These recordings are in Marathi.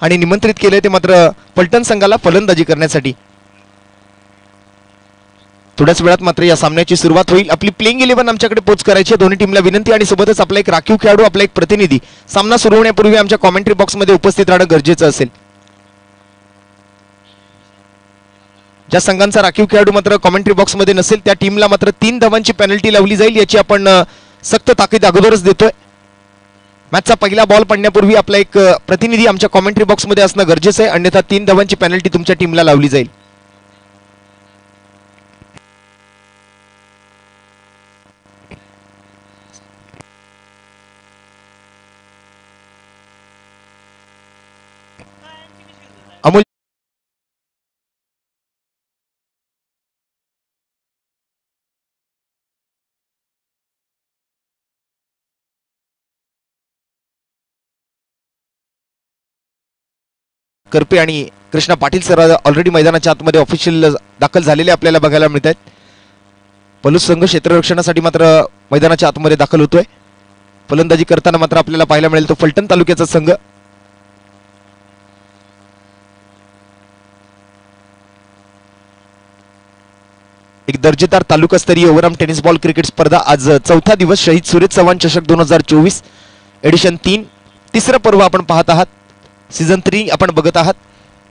आणि निमंत्रित केले ते मात्र फलटण संघाला फलंदाजी करण्यासाठी. थोड्याच वेळात मात्र या सामन्याची सुरुवात होईल. आपली प्लेइंग 11 आमच्याकडे पोच करायची आहे. दोन्ही टीमला विनंती आणि सोबतच आपला एक राखीव खेळाडू, आपला एक प्रतिनिधी सामना सुरू होण्यापूर्वी आमच्या कॉमेंट्री बॉक्समध्ये उपस्थित राहणं गरजेचं असेल. ज्या संघांचा राखीव खेळाडू मात्र कॉमेंट्री बॉक्समध्ये नसेल त्या टीमला मात्र 3 धावांची पेनल्टी लावली जाईल, याची आपण सक्त ताकीद अगोदरच देतोय. मॅचचा पहिला बॉल पडण्यापूर्वी आपला एक प्रतिनिधी आमच्या कॉमेंट्री बॉक्समध्ये असणं गरजेचं आहे, अन्यथा 3 धावांची पेनल्टी तुमच्या टीमला लावली जाईल. अमोल करपे आणि कृष्णा पाटील सर ऑलरेडी मैदानाच्या आतमध्ये ऑफिशियल दाखल झालेले आपल्याला बघायला मिळत आहेत. पलूस संघ क्षेत्ररक्षणासाठी मात्र मैदानाच्या आतमध्ये दाखल होतोय. फलंदाजी करताना मात्र आपल्याला पाहायला मिळेल तो फलटण तालुक्याचा संघ. एक दर्जेदार तालुकास्तरीय ओव्हरआर्म टेनिस बॉल क्रिकेट स्पर्धा आज चौथा दिवस शहीद सुरेश चव्हाण चषक 2024 एडिशन 3 तिसरं पर्व आपण पाहत आहात. सीझन 3 आपण बघत आहात.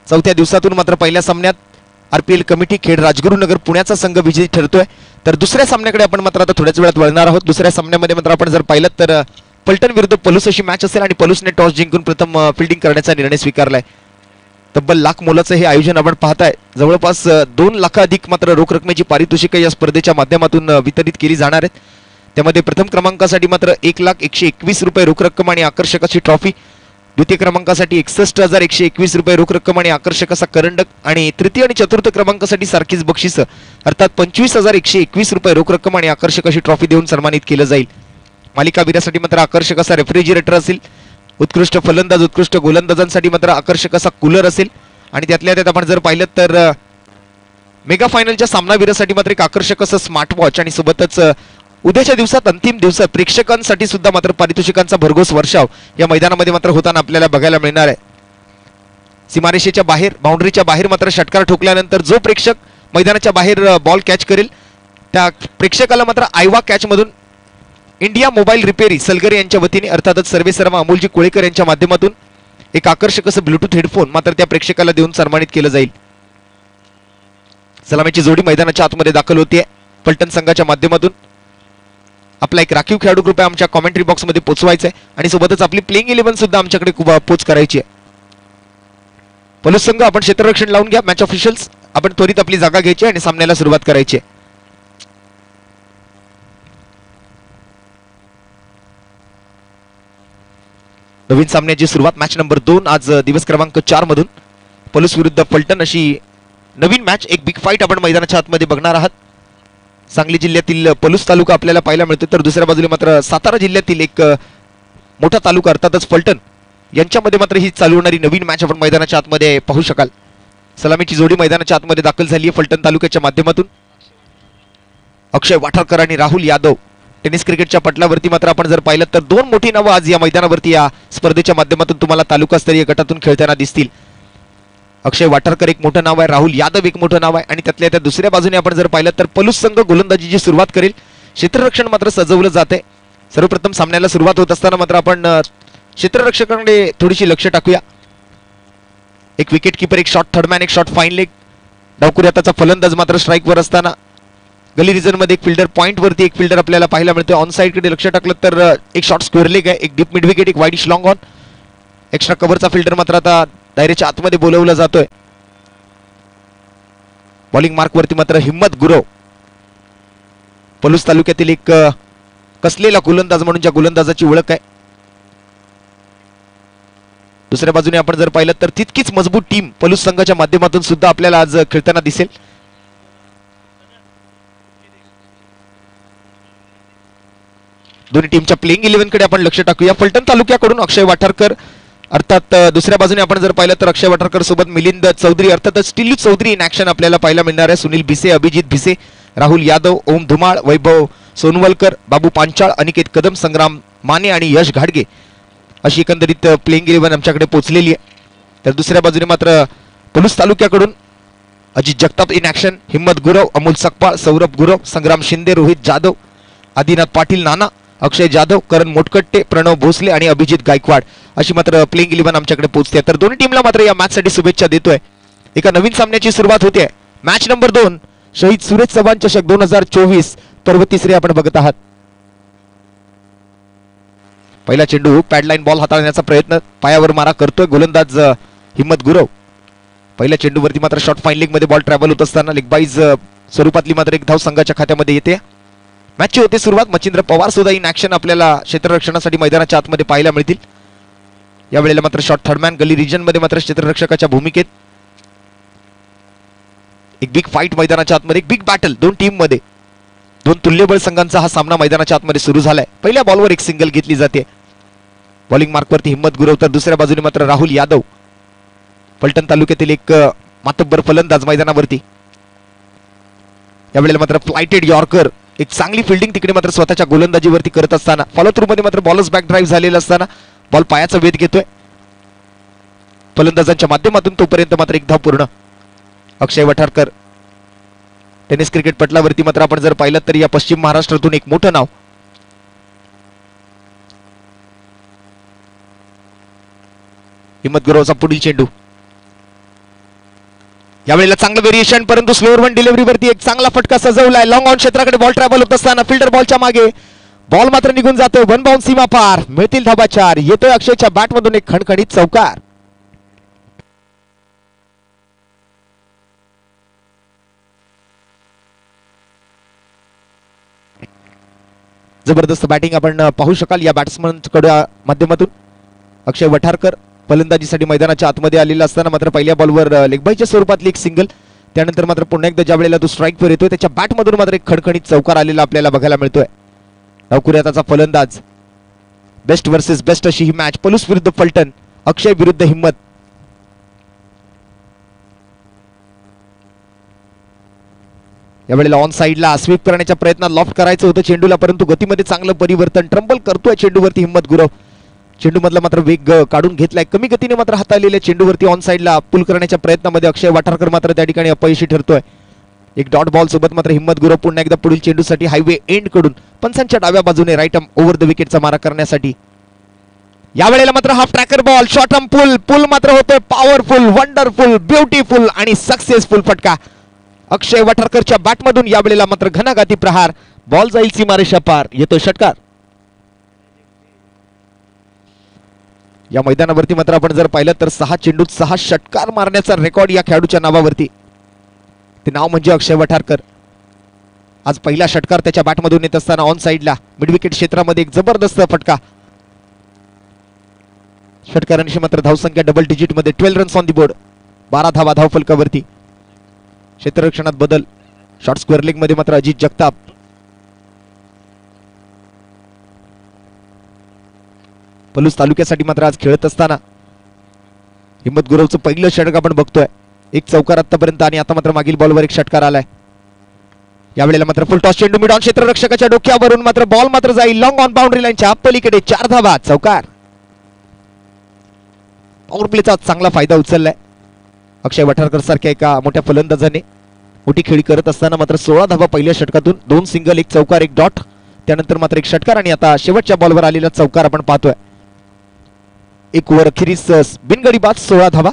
चौथ्या दिवसातून मात्र पहिल्या सामन्यात आरपीएल कमिटी खेड राजगुरुनगर पुण्याचा संघ विजयी ठरतोय, तर दुसऱ्या सामन्याकडे आपण मात्र आता थोड्याच वेळात वळणार आहोत. दुसऱ्या सामन्यामध्ये मात्र आपण जर पाहिलं तर फलटण विरुद्ध पलूस अशी मॅच असेल आणि पलूसने टॉस जिंकून प्रथम फिल्डिंग करण्याचा निर्णय स्वीकारलाय. तब्बल लाख मोलाचं हे आयोजन आपण पाहताय. जवळपास 2 लाखाधिक मात्र रोख रकमेची पारितोषिके या स्पर्धेच्या माध्यमातून वितरित केली जाणार आहेत. त्यामध्ये प्रथम क्रमांकासाठी मात्र 1,121 रुपये रोख रक्कम आणि आकर्षक अशी ट्रॉफी, द्वितीय क्रमांकासाठी 61,121 रुपये रोख रक्कम आणि आकर्षक असा करंडक, आणि तृतीय आणि चतुर्थ क्रमांकासाठी सारखीच बक्षीस अर्थात 25,121 रुपये रोख रक्कम आणि आकर्षक अशी ट्रॉफी देऊन सन्मानित केलं जाईल. मालिकावीरासाठी मात्र आकर्षक असा रेफ्रिजरेटर असेल. उत्कृष्ट फलंदाज, उत्कृष्ट गोलंदाजांसाठी मात्र आकर्षक असा कूलर असेल. आणि त्यातल्या त्यात आपण जर पाहिलं तर मेगा फायनलच्या सामनावीरासाठी मात्र एक आकर्षक असं स्मार्ट वॉच, आणि सोबतच उद्याच्या दिवसात अंतिम दिवसात प्रेक्षकांसाठी सुद्धा मात्र पारितोषिकांचा भरघोस वर्षाव या मैदानामध्ये मात्र होताना आपल्याला बघायला मिळणार आहे. सीमारेषेच्या बाहेर, बाउंड्रीच्या बाहेर मात्र षटकार ठोकल्यानंतर जो प्रेक्षक मैदानाच्या बाहेर बॉल कॅच करेल त्या प्रेक्षकाला मात्र आयवा कॅच मधून इंडिया मोबाईल रिपेरी सलगरे यांच्या वतीने अर्थातच सर्वेसर्वा अमोलजी कोळेकर यांच्या माध्यमातून एक आकर्षक असं ब्लूटूथ हेडफोन मात्र त्या प्रेक्षकाला देऊन सन्मानित केलं जाईल. सलामीची जोडी मैदानाच्या आतमध्ये दाखल होतीये फलटण संघाच्या माध्यमातून. आपला एक राखीव खेळाडू कृपया आमच्या कॉमेंट्री बॉक्समध्ये पोहोचवायचा आहे आणि सोबतच आपली प्लेइंग 11 सुद्धा आमच्याकडे पोच करायची आहे. पलूस संघ आपण क्षेत्ररक्षण लावून घ्या. मॅच ऑफिशियल्स आपण त्वरित आपली जागा घ्यायची आणि सामन्याला सुरुवात करायची आहे. नवीन सामन्याची सुरुवात मॅच नंबर 2 आज दिवस क्रमांक 4 मधून पलूस विरुद्ध फलटण अशी नवीन मॅच, एक बिग फाईट आपण मैदानाच्या आतमध्ये बघणार आहात. सांगली जिल्ह्यातील पलूस तालुका आपल्याला पाहायला मिळतो, तर दुसऱ्या बाजूला मात्र सातारा जिल्ह्यातील एक मोठा तालुका अर्थातच फलटण यांच्यामध्ये मात्र ही चालू होणारी नवीन मॅच आपण मैदानाच्या आतमध्ये पाहू शकाल. सलामीची जोडी मैदानाच्या आतमध्ये दाखल झाली आहे फलटण तालुक्याच्या माध्यमातून. अक्षय वाठारकर आणि राहुल यादव टेनिस क्रिकेटच्या पटलावरती मात्र आपण जर पाहिलं तर 2 मोठी नावं आज या मैदानावरती या स्पर्धेच्या माध्यमातून तुम्हाला तालुकास्तरीय गटातून खेळताना दिसतील. अक्षय वाठारकर एक मोठं नाव आहे, राहुल यादव एक मोठं नाव आहे, आणि त्यातल्या त्या दुसऱ्या बाजूने आपण जर पाहिलं तर पलूस संघ गोलंदाजीची सुरुवात करेल. क्षेत्ररक्षण मात्र सजवलं जाते. सर्वप्रथम सामन्याला सुरुवात होत असताना मात्र आपण क्षेत्ररक्षकांकडे थोडीशी लक्ष टाकूया. एक विकेट किपर, एक शॉट थर्डमॅन, एक शॉट फाईन लेग. डावकुऱ्याचा फलंदाज मात्र स्ट्राईकवर असताना गली रिजन मध्ये एक फिल्डर, पॉइंट वरती एक फिल्डर आपल्याला पाहायला मिळतोय. ऑन साइड कडे लक्ष टाकलं तर एक शॉट स्क्वेअर लेग आहे, एक डीप मिड विकेट, एक वाईडिश लॉंग ऑन. एक्स्ट्रा कव्हरचा फिल्डर मात्र आता दायऱ्याच्या आतमध्ये बोलवला जातोय. बॉलिंग मार्क वरती मात्र हिम्मत गुरव, पलूस तालुक्यातील एक कसलेला गोलंदाज म्हणून ज्या गोलंदाजाची ओळख आहे. दुसऱ्या बाजूने आपण जर पाहिलं तर तितकीच मजबूत टीम पलूस संघाच्या माध्यमातून सुद्धा आपल्याला आज खेळताना दिसेल. दोन्ही टीमच्या प्लेइंग 11 कडे आपण लक्ष टाकूया. फलटण तालुक्याकडून अक्षय वाठारकर, अर्थात दुसऱ्या बाजूने आपण जर पाहिलं तर अक्षय वाठारकर सोबत मिलिंद चौधरी अर्थातच टिल्लू चौधरी इन ऍक्शन आपल्याला पाहायला मिळणार आहे. सुनील भिसे, अभिजित भिसे, राहुल यादव, ओम धुमाळ, वैभव सोनवलकर, बाबू पांचाळ, अनिकेत कदम, संग्राम माने आणि यश घाडगे अशी एकंदरीत प्लेइंग 11 आमच्याकडे पोहोचलेली आहे. तर दुसऱ्या बाजूने मात्र पलूस तालुक्याकडून अजित जगताप इन ऍक्शन, हिम्मत गुरव, अमोल सकपाळ, सौरभ गुरव, संग्राम शिंदे, रोहित जाधव, आदिनाथ पाटील, नाना, अक्षय जाधव, करण मोटकट्टे, प्रणव भोसले आणि अभिजित गायकवाड अशी मात्र प्लेइंग 11 आमच्याकडे पोहोचते. तर दोन्ही टीमला मात्र या मॅच साठी शुभेच्छा देतोय. एका नवीन सामन्याची सुरुवात होते. मॅच नंबर 2 शहीद सुरेश चव्हाण चषक 2024 पर्व तिसरे आपण बघत आहात. पहिला चेंडू पॅडलाईन बॉल हाताळण्याचा प्रयत्न, पायावर मारा करतोय गोलंदाज हिम्मत गुरव. पहिल्या चेंडूवरती मात्र शॉर्ट फाईन लेग मध्ये बॉल ट्रॅव्हल होत असताना लेगबाईज स्वरूपातली मात्र एक धाव संघाच्या खात्यामध्ये येते. मॅचची होते सुरुवात. मच्छिंद्र पवार सुद्धा इन ऍक्शन आपल्याला क्षेत्ररक्षणासाठी मैदानाच्या आतमध्ये पाहायला मिळतील. यावेळेला मात्र शॉर्ट थर्डमॅन गली रिजन मध्ये मात्र क्षेत्ररक्षकाच्या भूमिकेत. एक बिग फाईट मैदानाच्या आतमध्ये, एक बिग बॅटल दोन टीम मध्ये. दोन तुल्यबळ संघांचा हा सामना मैदानाच्या आतमध्ये सुरू झालाय. पहिल्या बॉलवर एक सिंगल घेतली जाते. बॉलिंग मार्कवरती हिम्मत गुरव, तर दुसऱ्या बाजूने मात्र राहुल यादव, पलटण तालुक्यातील एक मातब्बर फलंदाज मैदानावरती. यावेळेला मात्र फ्लायटेड यॉर्कर, एक चांगली फिल्डिंग तिकडे मात्र स्वतःच्या गोलंदाजीवरती करत असताना फॉलो थ्रू मध्ये मात्र बॉलर्स बॅक ड्राईव्ह झालेला असताना बॉल पायाचा वेध घेतोय फलंदाजांच्या माध्यमातून. तोपर्यंत मात्र एक धाव पूर्ण. अक्षय वठारकर, टेनिस क्रिकेट पटलावरती मात्र आपण जर पाहिलं तर या पश्चिम महाराष्ट्रातून एक मोठं नाव. हिम्मत गुरवचा पुढील चेंडू. यावेळेला चांगलं व्हेरिएशन, परंतु स्लोअर वन डिलिव्हरीवरती एक चांगला फटका सजवलाय. लॉंग ऑन क्षेत्राकडे बॉल ट्रॅव्हल होत असताना फिल्डर बॉलच्या मागे, बॉल मात्र निघून जातोय. वन बाउंड सीमा पार, मिळतील धाबा 4. येतोय अक्षयच्या बॅट मधून एक खणखणीत चौकार. जबरदस्त बॅटिंग आपण पाहू शकाल या बॅट्समनकडे माध्यमातून. अक्षय वठारकर फलंदाजीसाठी मैदानाच्या आतमध्ये आलेला असताना मात्र पहिल्या बॉलवर लेगबाईच्या स्वरूपातली एक सिंगल. त्यानंतर मात्र पुन्हा एकदा ज्या वेळेला तो स्ट्राईकवर येतोय त्याच्या बॅटमधून मात्र एक खणखणीत चौकार आलेला आपल्याला बघायला मिळतोय. नवकुऱ्याचा फलंदाज. बेस्ट वर्सेस बेस्ट अशी ही मॅच. पलूस विरुद्ध फलटण, अक्षय विरुद्ध हिम्मत. यावेळेला ऑन साइडला स्वीप करण्याच्या प्रयत्नात लॉफ्ट करायचं होतं चेंडूला, परंतु गतीमध्ये चांगलं परिवर्तन. ट्रम्बल करतोय चेंडूवरती हिम्मत गुरव. चेंडू मधला मात्र वेग काढून घेतलाय. कमी गतीने मात्र हाताळलेल्या चेंडूवरती ऑन साइडला पुल करण्याच्या प्रयत्नामध्ये अक्षय वाठारकर मात्र त्या ठिकाणी अपयशी ठरतोय. एक डॉट बॉल सोबत मात्र हिम्मत गुरव पुन्हा एकदा पुढील चेंडूसाठी हायवे एंड कडून पंचांच्या डाव्या बाजूने राईट आर्म ओव्हर द विकेटचा मारा करण्यासाठी. यावेळेला मात्र half tracker ball, short arm pull मात्र होतोय पॉवरफुल, वंडरफुल, ब्युटिफुल आणि सक्सेसफुल फटका अक्षय वाठारकरच्या बॅटमधून. यावेळेला मात्र घणाघाती प्रहार, बॉल जाईल सीमारेषा पार, येतोय षटकार. या मैदानावरती मात्र आपण जर पाहिलं तर 6 चेंडूत 6 षटकार मारण्याचा रेकॉर्ड या खेळाडूच्या नावावरती. ते नाव म्हणजे अक्षय वठारकर. आज पहिला षटकार त्याच्या बॅटमधून येत असताना ऑन साइडला मिड विकेट क्षेत्रामध्ये एक जबरदस्त फटका. षटकारांशी मात्र धावसंख्या डबल डिजिट मध्ये, 12 रन्स ऑन दी बोर्ड, 12 धावा धावफलकावरती. क्षेत्ररक्षणात बदल, शॉर्ट स्क्वेअर लेग मध्ये मात्र अजित जगताप. पलूस तालुक्यासाठी मात्र आज खेळत असताना हिम्मत गुरवचं पहिलं षटक आपण बघतोय. एक चौकार आतापर्यंत आणि आता मात्र मागील बॉलवर एक षटकार आलाय. यावेळेला मात्र फुल टॉस चेंडू मिड ऑन क्षेत्ररक्षकाच्या डोक्यावरून मात्र बॉल मात्र जाईल लॉंग ऑन बाउंड्री लाईनच्या पलीकडे. 4 धावा, चौकार. पॉवर प्लेचा चांगला फायदा उचललाय अक्षय वठारकर सारख्या एका मोठ्या फलंदाजाने. मोठी खेळी करत असताना मात्र 16 धावा पहिल्या षटकातून, 2 सिंगल, 1 चौकार, 1 डॉट. त्यानंतर मात्र 1 षटकार आणि आता शेवटच्या बॉलवर आलेला चौकार आपण पाहतोय. एक ओव्हर अखेरीस बिनगडी बाद, 16 धावा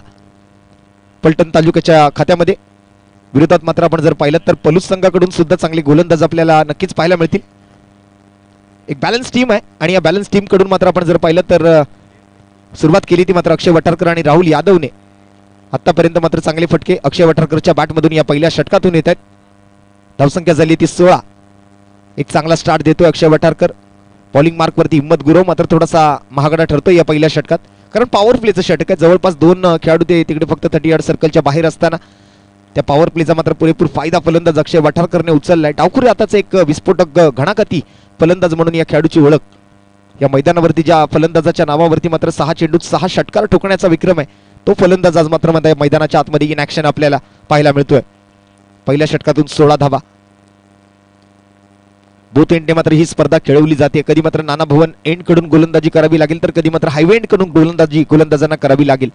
पलटण तालुक्याच्या खात्यामध्ये. विरोधात मात्र आपण जर पाहिलं तर पलूस संघाकडून सुद्धा चांगले गोलंदाज आपल्याला नक्कीच पाहायला मिळतील. एक बॅलन्स टीम आहे आणि या बॅलन्स टीम कडून मात्र आपण जर पाहिलं तर सुरुवात केली ती मात्र अक्षय वठारकर आणि राहुल यादवने. आतापर्यंत मात्र चांगले फटके अक्षय वठारकरच्या बॅटमधून या पहिल्या षटकातून येत आहेत. धावसंख्या झाली ती 16. एक चांगला स्टार्ट देतोय अक्षय वठारकर. बॉलिंग मार्क वरती हिम्मत गुरव मात्र थोडासा महागडा ठरतोय या पहिल्या षटकात, कारण पॉवर प्लेचं षटक आहे. जवळपास 2 खेळाडू ते तिकडे फक्त 30 यार्ड सर्कलच्या बाहेर असताना त्या पॉवर प्लेचा मात्र पुरेपूर फायदा फलंदाज अक्षय वठारकरने उचललाय. डावखुरी आताच एक विस्फोटक घणाघाती फलंदाज म्हणून या खेळाडूची ओळख. या मैदानावरती ज्या फलंदाजाच्या नावावरती मात्र 6 चेंडूत 6 षटकार ठोकण्याचा विक्रम आहे, तो फलंदाज आज मात्र मैदानाच्या आतमध्ये इन ऍक्शन आपल्याला पाहायला मिळतोय. पहिल्या षटकातून 16 धावा. बोथ एंडने मात्र ही स्पर्धा खेळवली जाते. कधी मात्र नाना भवन एंड कडून गोलंदाजी करावी लागेल, तर कधी मात्र हायवे एंड कडून गोलंदाजांना करावी लागेल.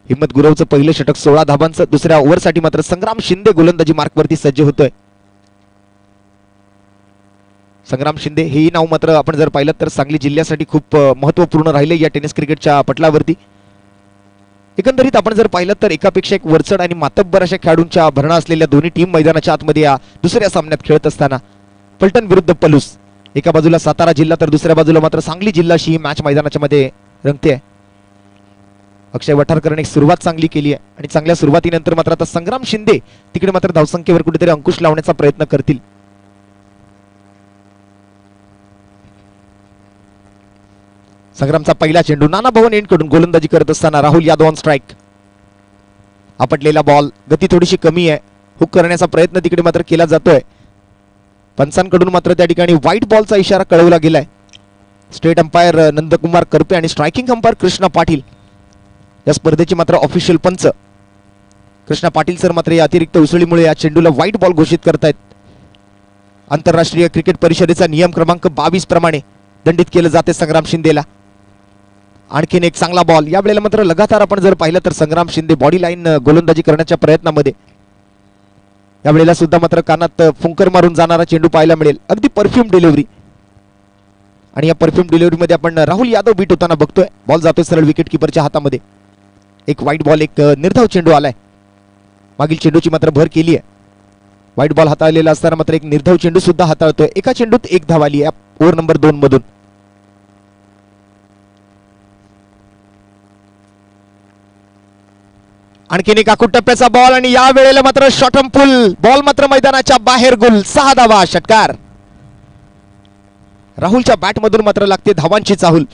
हिम्मत गुरवचं पहिलं षटक 16 धाबांचं. दुसऱ्या ओव्हरसाठी मात्र संग्राम शिंदे गोलंदाजी मार्कवरती सज्ज होतोय. संग्राम शिंदे हेही नाव मात्र आपण जर पाहिलं तर सांगली जिल्ह्यासाठी खूप महत्त्वपूर्ण राहिले या टेनिस क्रिकेटच्या पटलावरती. एकंदरीत आपण जर पाहिलं तर एकापेक्षा एक वरचढ आणि मातब्बर अशा खेळाडूंच्या भरणा असलेल्या दोन्ही टीम मैदानाच्या आतमध्ये या दुसऱ्या सामन्यात खेळत असताना फलटण विरुद्ध पलूस, एका बाजूला सातारा जिल्हा तर दुसऱ्या बाजूला मात्र सांगली जिल्हा अशी ही मॅच मैदानाच्या मध्ये रंगते आहे. अक्षय वठारकरने सुरुवात चांगली केली आहे आणि चांगल्या सुरुवातीनंतर मात्र आता संग्राम शिंदे तिकडे मात्र धावसंख्येवर कुठेतरी अंकुश लावण्याचा प्रयत्न करतील. संग्रामचा पहिला चेंडू नाना भवन एंड कडून गोलंदाजी करत असताना राहुल यादव ऑन स्ट्राइक. आपटलेला बॉल, गती थोडीशी कमी आहे, हुक करण्याचा प्रयत्न तिकडे मात्र केला जातोय. पंचांकडून मात्र त्या ठिकाणी व्हाईट बॉलचा इशारा कळवला गेलाय. स्टेट अंपायर नंदकुमार करपे आणि स्ट्रायकिंग अंपायर कृष्णा पाटील या स्पर्धेची मात्र ऑफिशियल पंच कृष्णा पाटील सर मात्र या अतिरिक्त उसळीमुळे या चेंडूला व्हाईट बॉल घोषित करतायत. आंतरराष्ट्रीय क्रिकेट परिषदेचा नियम क्रमांक 22 प्रमाणे दंडित केलं जाते संग्राम शिंदेला. आणखीन एक चांगला बॉल. यावेळेला मात्र लगातार आपण जर पाहिलं तर संग्राम शिंदे बॉडी लाईन गोलंदाजी करण्याच्या प्रयत्नामध्ये यावेळेला सुद्धा मात्र कानात फुंकर मारून जाणारा चेंडू पाहायला मिळेल. अगदी परफ्यूम डिलिव्हरी आणि या परफ्यूम डिलिव्हरीमध्ये आपण राहुल यादव बीट होताना बघतोय. बॉल जातोय सरळ विकेट किपरच्या हातामध्ये. एक व्हाईट बॉल, एक निर्धाव चेंडू आलाय. मागील चेंडूची मात्र भर केली आहे. व्हाईट बॉल हाताळलेला असताना मात्र एक निर्धाव चेंडू सुद्धा हाताळतोय. एका चेंडूत एक धाव आली आहे ओव्हर नंबर 2 मधून. आणखीन एक आखूड टप्प्याचा बॉल आणि या वेळेला मात्र शॉर्टम फुल बॉल मात्र मैदानाच्या बाहेर गुल. 6 धावा, षटकार. राहुलच्या बॅट मधून मात्र लागते धावांची चाहूल.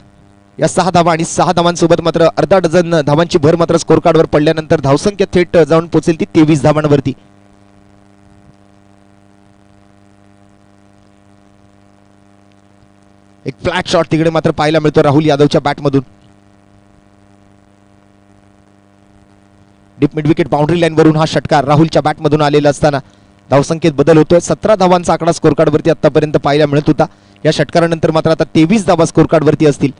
या 6 धावा आणि 6 धावांसोबत मात्र अर्धा डझन धावांची भर मात्र स्कोर कार्डवर पडल्यानंतर धावसंख्या थेट जाऊन पोहोचेल ती 23 धावांवरती. एक फ्लॅट शॉट तिकडे मात्र पाहायला मिळतो राहुल यादवच्या बॅट मधून. Deep mid wicket boundary line वरून हा षटकार राहुलच्या बॅट मधून आलेला असताना धावसंख्येत बदल होतोय. 17 धावांचा आकडा स्कोर कार्ड वरती आतापर्यंत पाहायला मिळत होता. या षटकारानंतर मात्र आता 23 धावा स्कोर कार्ड वरती असतील.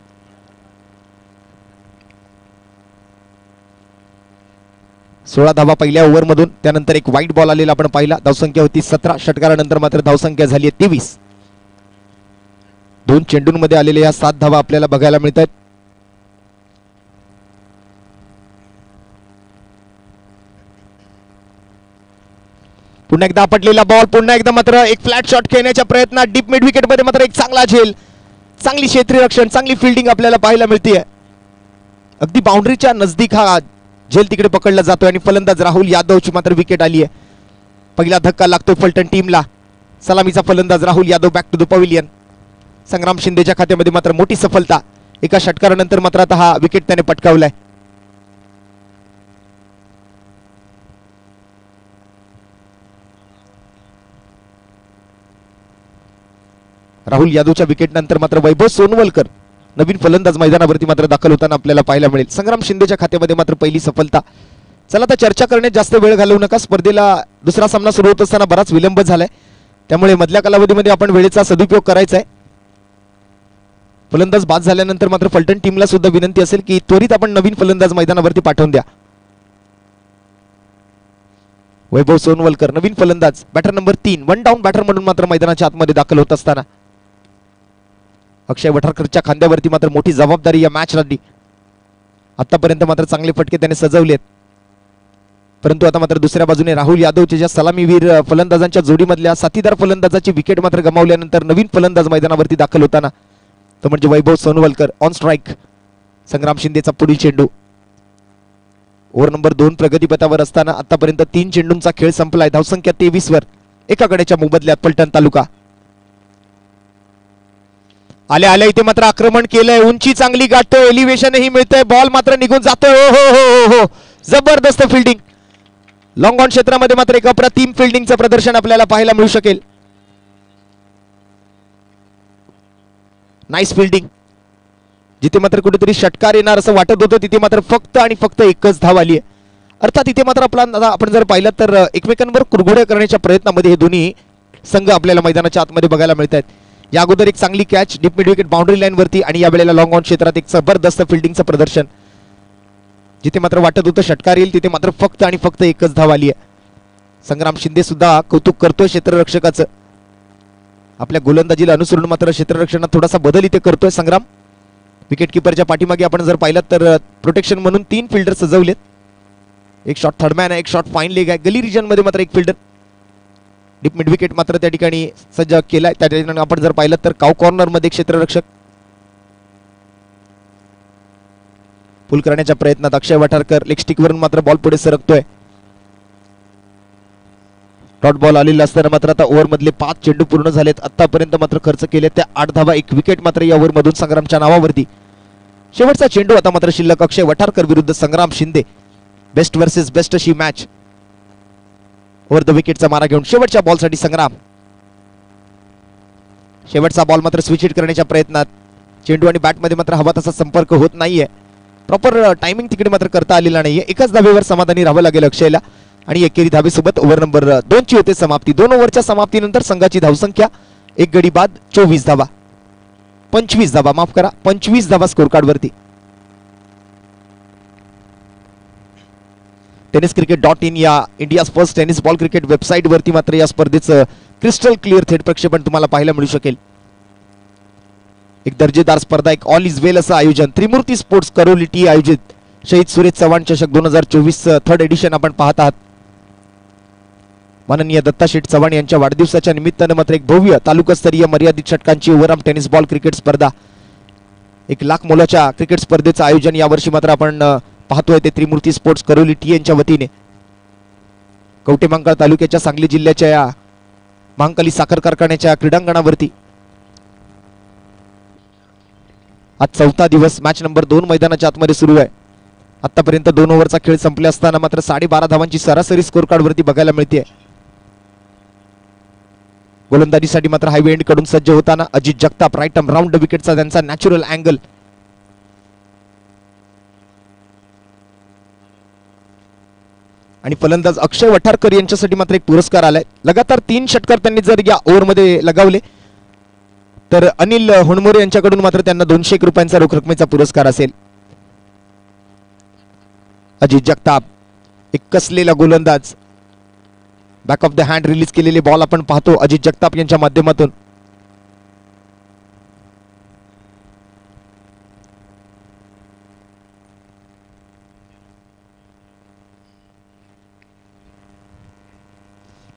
सोळा धावा पहिल्या ओव्हर मधून, त्यानंतर एक व्हाईट बॉल आलेला आपण पाहिला. धावसंख्या होती 17. षटकारानंतर मात्र धावसंख्या झाली आहे 23. 2 चेंडूंमध्ये आलेल्या या 7 धावा आपल्याला बघायला मिळत आहेत. पुन्हा एकदा आपटलेला बॉल, पुन्हा एकदा मात्र एक फ्लॅट शॉट खेळण्याच्या प्रयत्नात डीप मिड विकेट मध्ये मात्र एक चांगला झेल, चांगली क्षेत्रीय रक्षण, चांगली फिल्डिंग आपल्याला पाहायला मिळते. अगदी बाउंड्रीच्या नजदीक हा झेल तिकडे पकडला जातोय आणि फलंदाज राहुल यादवची मात्र विकेट आली आहे. पहिला धक्का लागतोय फलटण टीमला. सलामीचा फलंदाज Rahul Yadav back to the pavilion. Sangram शिंदेच्या खात्यामध्ये मात्र मोठी सफलता. एका षटकारानंतर मात्र आता हा विकेट त्याने पटकावलाय. राहुल यादवच्या विकेट नंतर मात्र वैभव सोनवलकर नवीन फलंदाज मैदानावरती मात्र दाखल होताना आपल्याला पाहायला मिळेल. संग्राम शिंदेच्या खात्यामध्ये मात्र पहिली सफलता. चला आता चर्चा करण्यात जास्त वेळ घालवू नका. स्पर्धेला दुसरा सामना सुरू होत असताना बराच विलंब झालाय, त्यामुळे मधल्या कालावधीमध्ये आपण वेळेचा सदुपयोग करायचा आहे. फलंदाज बाद झाल्यानंतर मात्र फलटण टीमला सुद्धा विनंती असेल की त्वरित आपण नवीन फलंदाज मैदानावरती पाठवून द्या. वैभव सोनवलकर नवीन फलंदाज, बॅटर नंबर 3, 1 डाऊन बॅटर म्हणून मात्र मैदानाच्या आतमध्ये दाखल होत असताना अक्षय वठारकरच्या खांद्यावरती मात्र मोठी जबाबदारी या मॅच साठी. आतापर्यंत मात्र चांगले फटके त्याने सजवलेत, परंतु आता मात्र दुसऱ्या बाजूने राहुल यादवच्या ज्या सलामीवीर फलंदाजांच्या जोडीमधल्या साथीदार फलंदाजाची विकेट मात्र गमावल्यानंतर नवीन फलंदाज मैदानावरती दाखल होताना तो म्हणजे वैभव सोनवलकर ऑन स्ट्राइक. संग्राम शिंदेचा पुढील चेंडू. ओव्हर नंबर 2 प्रगतीपथावर असताना आतापर्यंत 3 चेंडूंचा खेळ संपलाय. धावसंख्या 23 वर. एका गड्याच्या मोबदल्यात फलटण तालुका. आल्या आल्या इथे मात्र आक्रमण केलंय. उंची चांगली गाठतोय, एलिव्हेशनही मिळतंय. बॉल मात्र निघून जातोय. हो हो हो हो, जबरदस्त फिल्डिंग. लॉंग ऑन क्षेत्रामध्ये मात्र एक अप्रतिम फिल्डिंगचं प्रदर्शन आपल्याला पाहायला मिळू शकेल. Nice fielding. जिथे मात्र कुठेतरी षटकार येणार असं वाटत होतं तिथे मात्र फक्त आणि फक्त एकच धाव आली आहे. अर्थात इथे मात्र आपण जर पाहिलं तर एकमेकांवर कुरघोड्या करण्याच्या प्रयत्नामध्ये हे दोन्ही संघ आपल्याला मैदानाच्या आतमध्ये बघायला मिळत आहेत. या अगोदर एक चांगली catch deep mid wicket boundary line वरती आणि या वेळेला लॉंग ऑन क्षेत्रात एक जबरदस्त फिल्डिंगचं प्रदर्शन. जिथे मात्र वाटत होतं षटकार येईल तिथे मात्र फक्त आणि फक्त एकच धाव आली आहे. संग्राम शिंदे सुद्धा कौतुक करतोय क्षेत्ररक्षकाचं. आपल्या गोलंदाजीला अनुसरून मात्र क्षेत्ररक्षणात थोडासा बदल इथे करतोय संग्राम. विकेट किपरच्या पाठीमागे आपण जर पाहिलं तर प्रोटेक्शन म्हणून 3 फिल्डर सजवलेत. एक शॉट थर्डमॅन आहे, एक शॉट फाईन लेग आहे. गली रिजन मध्ये मात्र एक फिल्डर. डीप मिड विकेट मात्र त्या ठिकाणी सज्ज केलाय. त्या ठिकाणी आपण जर पाहिलं तर काव कॉर्नर मध्ये क्षेत्ररक्षक. पुल करण्याच्या प्रयत्नात अक्षय वठारकर लेग स्टिक वरून मात्र बॉल पुढे सरकतोय. डॉट बॉल आलेला असताना मात्र आता ओव्हर मधले 5 चेंडू पूर्ण झालेत. आतापर्यंत मात्र खर्च केले त्या 8 धावा, 1 विकेट मात्र या ओव्हर मधून संग्रामच्या नावावरती. शेवटचा चेंडू आता मात्र शिल्लक. अक्षय वठारकर विरुद्ध संग्राम शिंदे. बेस्ट वर्सेस बेस्ट अशी मॅच. ओव्हर द विकेटचा मारा घेऊन शेवटच्या बॉलसाठी संग्राम. शेवटचा बॉल मात्र स्विच हिट करण्याच्या प्रयत्नात. चेंडू आणि बॅट मध्ये मात्र हवा तसा संपर्क होत नाहीये. प्रॉपर टायमिंग तिकडे मात्र करता आलेला नाहीये. एकाच धावेवर समाधानी राहावं लागेल अक्षयला. आणि एकेरी धावेसोबत ओव्हर नंबर 2 ची होते समाप्ती. 2 ओव्हरच्या समाप्तीनंतर संघाची धावसंख्या 1 गडी बाद 24 धावा. 25 धावा, माफ करा, 25 धावा स्कोर कार्ड वरती. टेनिस क्रिकेट .in या India's first tennis ball cricket website वरती मात्र या स्पर्धेचं क्रिस्टल क्लिअर थेट प्रक्षेपण तुम्हाला पाहायला मिळू शकेल. एक दर्जेदार स्पर्धा, एक ऑल इज वेल असं आयोजन. त्रिमूर्ती स्पोर्ट्स करोली टी आयोजित शहीद सुरेश चव्हाण चषक 2024 थर्ड एडिशन आपण पाहत आहात. माननीय दत्ता शेठ चव्हाण यांच्या वाढदिवसाच्या निमित्तानं मात्र एक भव्य तालुकास्तरीय मर्यादित षटकांची ओव्हरआर्म टेनिस बॉल क्रिकेट स्पर्धा, 1 लाख मोलाच्या क्रिकेट स्पर्धेचं आयोजन यावर्षी मात्र आपण पाहतोय ते त्रिमूर्ती स्पोर्ट्स करोली टी यांच्या वतीने. कवटेमंकाळ तालुक्याच्या सांगली जिल्ह्याच्या या महांकाली साखर कारखान्याच्या क्रीडांगणावरती आज 4था दिवस. मॅच नंबर 2 मैदानाच्या आतमध्ये सुरू आहे. आतापर्यंत 2 ओव्हरचा खेळ संपला असताना मात्र 12.5 धावांची सरासरी स्कोर कार्ड वरती बघायला मिळते. गोलंदाजीसाठी मात्र हायवे एंड कडून सज्ज होताना Ajit Jagtap. Right arm round विकेटचा त्यांचा नॅचरल अँगल. आणि फलंदाज अक्षय वठारकर यांच्यासाठी मात्र एक पुरस्कार आलाय. लगातार 3 षटकार त्यांनी जर या ओव्हर मध्ये लगावले तर अनिल हुणमोरे यांच्याकडून मात्र त्यांना 200 रुपयांचा रोख रकमेचा पुरस्कार असेल. अजित जगताप एक कसलेला गोलंदाज. Back of the hand release केलेले बॉल आपण पाहतो अजित जगताप यांच्या माध्यमातून.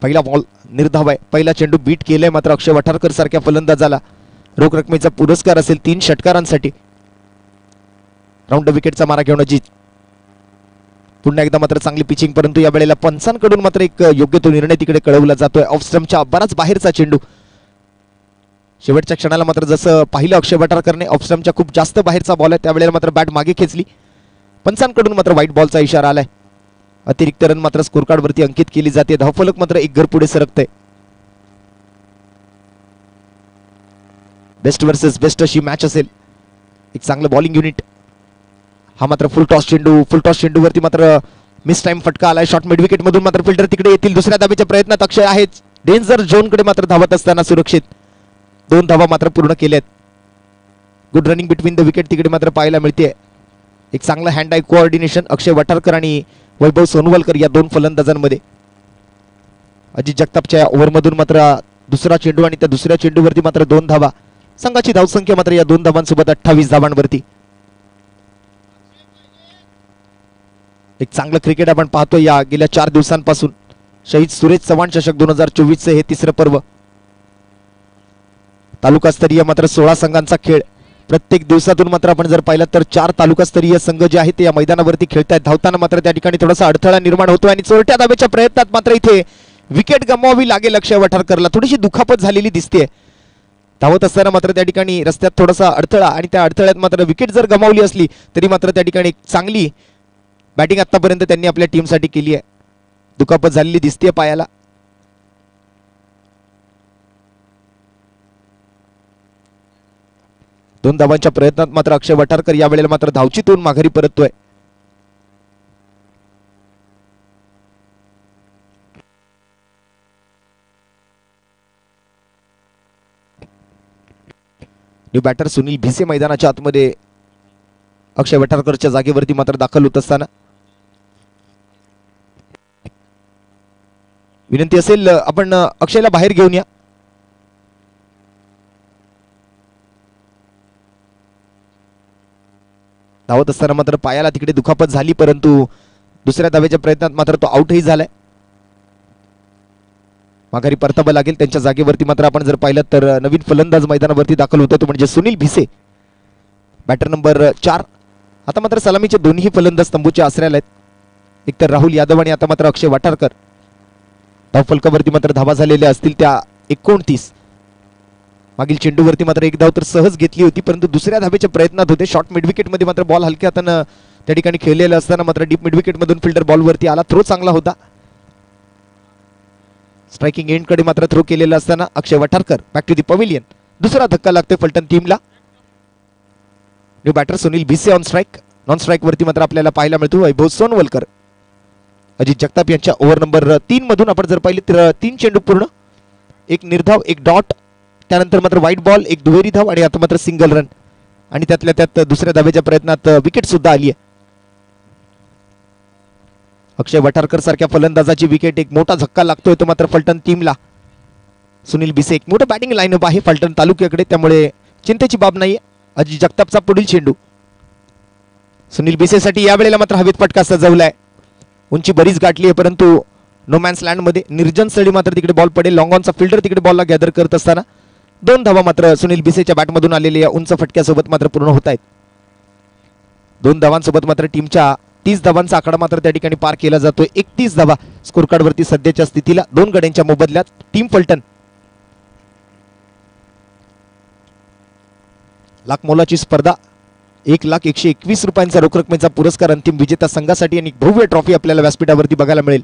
पहिला बॉल निर्धाव आहे. पहिला चेंडू बीट केलाय मात्र अक्षय वठारकर सारख्या फलंदाजाला रोख रकमेचा पुरस्कार असेल 3 षटकारांसाठी. राऊंड विकेटचा मारा घेऊन अजित. पुन्हा एकदा मात्र चांगली पिचिंग, परंतु या वेळेला पंचांकडून मात्र एक योग्य तो निर्णय तिकडे कळवला जातोय. ऑफ स्टंपच्या बराच बाहेरचा चेंडू. शेवटच्या क्षणाला मात्र जसं पाहिलं अक्षय वठारकरने ऑफ स्टंपच्या खूप जास्त बाहेरचा बॉल आहे. त्यावेळेला मात्र बॅट मागे खेचली. पंचांकडून मात्र व्हाईट बॉलचा इशारा आलाय. अतिरिक्त रन मात्र स्कोर कार्ड वरती अंकित केली जाते. धावफलक मात्र 1 घर पुढे सरकतंय. बेस्ट वर्सेस बेस्ट अशी मॅच असेल. एक चांगलं बॉलिंग युनिट. हा मात्र फुल टॉस चेंडू वरती मात्र मिस टाइम फटका आलाय. शॉर्ट मिड विकेट मधून मात्र फिल्डर तिकडे येतील. दुसऱ्या धावेच्या प्रयत्नात अक्षय आहेच. डेंजर झोन कडे मात्र धावत असताना सुरक्षित 2 धावा मात्र पूर्ण केल्यात. Good running between the wicket तिकडे मात्र पाहायला मिळते. एक चांगला हँड आय कोऑर्डिनेशन अक्षय वठारकर आणि वैभव सोनवलकर या 2 फलंदाजांमध्ये. अजित जगतापच्या ओव्हर मधून मात्र दुसरा चेंडू आणि त्या दुसऱ्या चेंडूवरती मात्र 2 धावा. संघाची धावसंख्या मात्र या 2 धावांसोबत 28 धावांवरती. एक चांगलं क्रिकेट आपण पाहतोय या गेल्या 4 दिवसांपासून. शहीद सुरेश चव्हाण चषक 2024 चे हे 3रं पर्व. तालुकास्तरीय मात्र 16 संघांचा खेळ. प्रत्येक दिवसातून मात्र आपण जर पाहिलं तर 4 तालुकास्तरीय संघ जे आहेत ते या मैदानावरती खेळतायत. धावताना मात्र त्या ठिकाणी थोडासा अडथळा निर्माण होतोय आणि चोरट्या धावेच्या प्रयत्नात मात्र इथे विकेट गमवावी लागेल अक्षय वठारकरला. थोडीशी दुखापत झालेली दिसते. धावत असताना मात्र त्या ठिकाणी रस्त्यात थोडासा अडथळा आणि त्या अडथळ्यात मात्र विकेट जर गमावली असली तरी मात्र त्या ठिकाणी चांगली बॅटिंग आतापर्यंत त्यांनी आपल्या टीमसाठी केली आहे. दुखापत झालेली दिसते पायाला. दोन धावांच्या प्रयत्नात मात्र अक्षय वठारकर या वेळेला मात्र धावचीतून माघारी परततोय. न्यू बॅटर सुनील भिसे मैदानाच्या आतमध्ये अक्षय वठारकरच्या जागेवरती मात्र दाखल होत असताना विनंती असेल आपण अक्षयला बाहेर घेऊन या. धावत असताना मात्र पायाला तिकडे दुखापत झाली, परंतु दुसऱ्या धावेच्या प्रयत्नात मात्र तो आउटही झालाय. माघारी परतावं लागेल. त्यांच्या जागेवरती मात्र आपण जर पाहिलं तर नवीन फलंदाज मैदानावरती दाखल होतो, तो म्हणजे सुनील भिसे, बॅटर नंबर 4. आता मात्र सलामीचे दोन्ही फलंदाज तंबूच्या आसऱ्याला आहेत. एकतर राहुल यादव आणि आता मात्र अक्षय वाठारकर. धावफलकावरती मात्र धावा झालेल्या असतील त्या 29. मागील चेंडूवरती मात्र एक धाव तर सहज घेतली होती, परंतु दुसऱ्या धावेच्या प्रयत्नात होते. शॉर्ट मिडविकेट मध्ये मात्र बॉल हलक्या हातानं त्या ठिकाणी खेळलेला असताना मात्र डीप मिडविकेट मधून फिल्डर बॉलवरती आला. थ्रो चांगला होता. स्ट्रायकिंग एंड कडे मात्र थ्रो केलेला असताना Akshay Vatharkar back to the pavilion. दुसरा धक्का लागतोय फलटण टीमला. New batter Sunil Bhise on strike. Non strike वरती मात्र आपल्याला पाहायला मिळतो वैभव सोनवलकर. अजित जगताप यांच्या ओव्हर नंबर 3 मधून आपण जर पाहिले तर 3 चेंडू पूर्ण, एक निर्धाव, एक डॉट, त्यानंतर मात्र व्हाईट बॉल, एक दुहेरी धाव आणि आता मात्र सिंगल रन. आणि त्यातल्या त्यात दुसऱ्या धावेच्या प्रयत्नात विकेट सुद्धा आली आहे. अक्षय वाठारकर सारख्या फलंदाजाची विकेट, एक मोठा झटका लागतोय तो मात्र फलटण टीमला. सुनील भिसे एक मोठं बॅटिंग लाईनअप आहे फलटण तालुक्याकडे, त्यामुळे चिंतेची बाब नाहीये. अजित जगतापचा पुढील चेंडू सुनील भिसेसाठी यावेळेला मात्र हवेत फटका सजवलाय. उंची बरीच गाठली आहे, परंतु नो मॅन्स लँड मध्ये निर्जन स्थळी मात्र तिकडे बॉल पडेल. लॉंग ऑनचा फिल्डर तिकडे बॉलला गॅदर करत असताना 2 धावा मात्र सुनील भिसेच्या बॅटमधून आलेल्या या उंच फटक्यासोबत मात्र पूर्ण होत आहेत. 2 धावांसोबत मात्र टीमच्या 30 धावांचा आकडा मात्र त्या ठिकाणी पार केला जातोय. 31 धावा स्कोर कार्ड वरती सध्याच्या स्थितीला. 2 गड्यांच्या मोबदल्यात टीम फलटण लाख मोलाची स्पर्धा, 1,121 रुपयांचा रोख रकमेचा पुरस्कार अंतिम विजेता संघासाठी आणि भव्य ट्रॉफी आपल्याला व्यासपीठावरती बघायला मिळेल.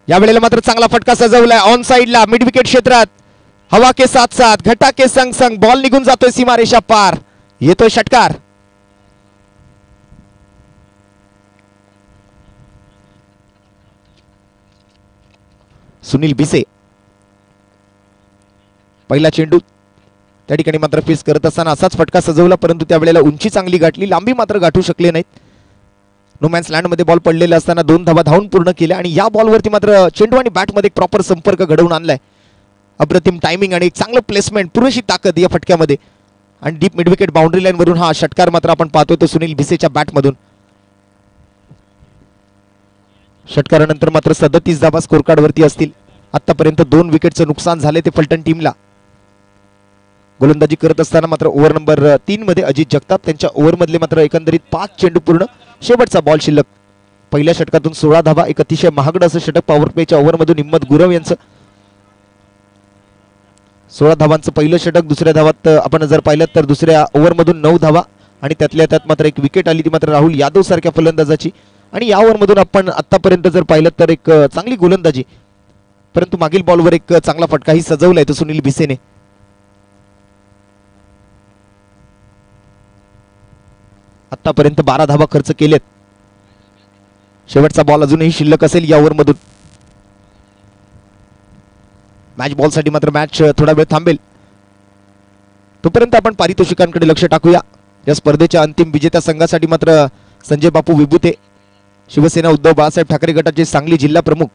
यावेळेला मात्र चांगला फटका सजवलाय ऑन साइडला मिड विकेट क्षेत्रात. हवा के साथ साथ घटा के संग संग बॉल निघून जातोय सीमारेषा पार. येतोय षटकार. सुनील भिसे पहिला चेंडू त्या ठिकाणी मात्र फेस करत असताना असाच फटका सजवला, परंतु त्यावेळेला उंची चांगली गाठली, लांबी मात्र गाठू शकले नाहीत. नो मॅन्स लँड मध्ये बॉल पडलेला असताना 2 धावा धावून पूर्ण केल्या आणि या बॉलवरती मात्र चेंडू आणि बॅट मध्ये प्रॉपर संपर्क घडवून आणलाय. अप्रतिम टायमिंग आणि चांगलं प्लेसमेंट, पुरेशी ताकद या फटक्यामध्ये आणि डीप मिडविकेट बाउंड्री लाईन वरून हा षटकार मात्र आपण पाहतोय तो सुनील भिसेच्या बॅटमधून. षटकारानंतर मात्र 37 धावा स्कोर कार्ड वरती असतील. आतापर्यंत 2 विकेटचं नुकसान झाले ते फलटण टीमला. गोलंदाजी करत असताना मात्र ओव्हर नंबर 3 मध्ये अजित जगताप. त्यांच्या ओव्हर मधले मात्र एकंदरीत 5 चेंडू पूर्ण, शेवटचा बॉल शिल्लक. पहिल्या षटकातून 16 धावा, एक अतिशय महागड असं षटक पॉवर प्लेच्या ओव्हर मधून हिम्मत गुरव यांचं. 16 धावांचं पहिलं षटक. दुसऱ्या धावात आपण जर पाहिलं तर दुसऱ्या ओव्हर मधून 9 धावा आणि त्यातल्या त्यात मात्र एक विकेट आली, ती मात्र राहुल यादव सारख्या फलंदाजाची. आणि या ओव्हर मधून आपण आतापर्यंत जर पाहिलं तर एक चांगली गोलंदाजी, परंतु मागील बॉलवर एक चांगला फटकाही सजवलाय तो सुनील भिसेने. आतापर्यंत 12 धावा खर्च केलेत. शेवटचा बॉल अजूनही शिल्लक असेल या ओव्हर मधून. मॅच बॉल साठी मात्र मॅच थोडा वेळ थांबेल. तोपर्यंत आपण पारितोषिकांकडे लक्ष टाकूया. या स्पर्धेच्या अंतिम विजेत्या संघासाठी मात्र संजय बापू विभूते, शिवसेना उद्धव बाळासाहेब ठाकरे गटाचे सांगली जिल्हा प्रमुख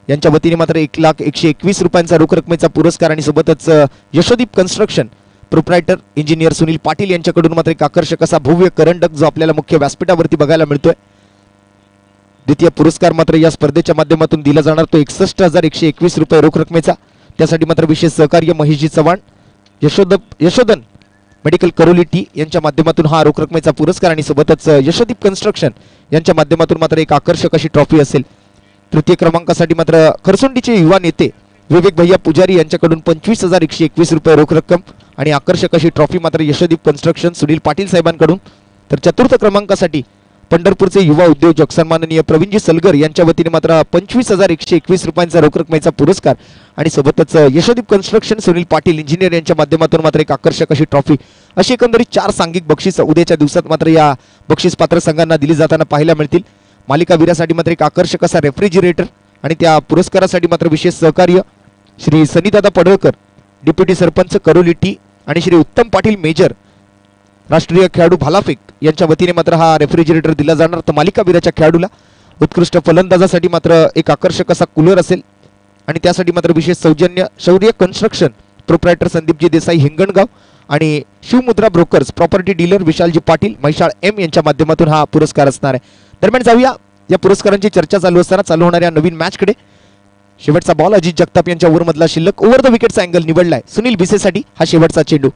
यांच्या वतीने मात्र 1,121 रुपयांचा रोख रकमेचा पुरस्कार आणि सोबतच Yashodeep construction proprietor engineer Sunil Patil यांच्याकडून मात्र एक आकर्षक असा भव्य करंडक जो आपल्याला मुख्य व्यासपीठावरती बघायला मिळतोय. द्वितीय पुरस्कार मात्र या स्पर्धेच्या माध्यमातून दिला जाणार तो 61,121 रुपये रोख रकमेचा. त्यासाठी मात्र विशेष सहकार्य महेशजी चव्हाण, यशोदन मेडिकल करोली टी यांच्या माध्यमातून हा रोख रकमेचा पुरस्कार आणि सोबतच यशोदीप कन्स्ट्रक्शन यांच्या माध्यमातून मात्र एक आकर्षक अशी ट्रॉफी असेल. तृतीय क्रमांकासाठी मात्र खरसुंडीचे युवा नेते विवेक भैया पुजारी यांच्याकडून 25,121 रुपये रोख रक्कम आणि आकर्षक अशी ट्रॉफी मात्र यशोदीप कन्स्ट्रक्शन सुनील पाटील साहेबांकडून. तर चतुर्थ क्रमांकासाठी पंढरपूरचे युवा उद्योजक सन्माननीय प्रवीणजी सलगर यांच्या वतीने मात्र 25,121 रुपयांचा रोख रकमेचा पुरस्कार आणि सोबतच यशोदीप कन्स्ट्रक्शन सुनील पाटील इंजिनियर यांच्या माध्यमातून मात्र एक आकर्षक अशी ट्रॉफी. अशी एकंदरीत 4 सांघिक बक्षीस उद्याच्या दिवसात मात्र या बक्षीस पात्र संघांना दिली जाताना पाहायला मिळतील. मालिका वीरासाठी मात्र एक आकर्षक असा रेफ्रिजरेटर आणि त्या पुरस्कारासाठी मात्र विशेष सहकार्य श्री सनीदादा पडळकर, डेप्युटी सरपंच करोली टी आणि श्री उत्तम पाटील मेजर राष्ट्रीय खेळाडू भालाफेक यांच्या वतीने मात्र हा रेफ्रिजरेटर दिला जाणार. तर मालिकावीराच्या खेळाडूला उत्कृष्ट फलंदाजासाठी मात्र एक आकर्षक असा कूलर असेल आणि त्यासाठी मात्र विशेष सौजन्य शौर्य कन्स्ट्रक्शन प्रोप्रायटर संदीपजी देसाई हिंगणगाव आणि Shivmudra brokers property dealer Vishalji Patil Mhaisal M यांच्या माध्यमातून हा पुरस्कार असणार आहे. दरम्यान जाऊया या पुरस्कारांची चर्चा चालू असताना चालू होणाऱ्या नवीन मॅचकडे. शेवटचा बॉल अजित जगताप यांच्या ओव्हरमधला शिल्लक ओव्हर द विकेटचा अँगल निवडलाय सुनील भिसेसाठी. हा शेवटचा चेंडू,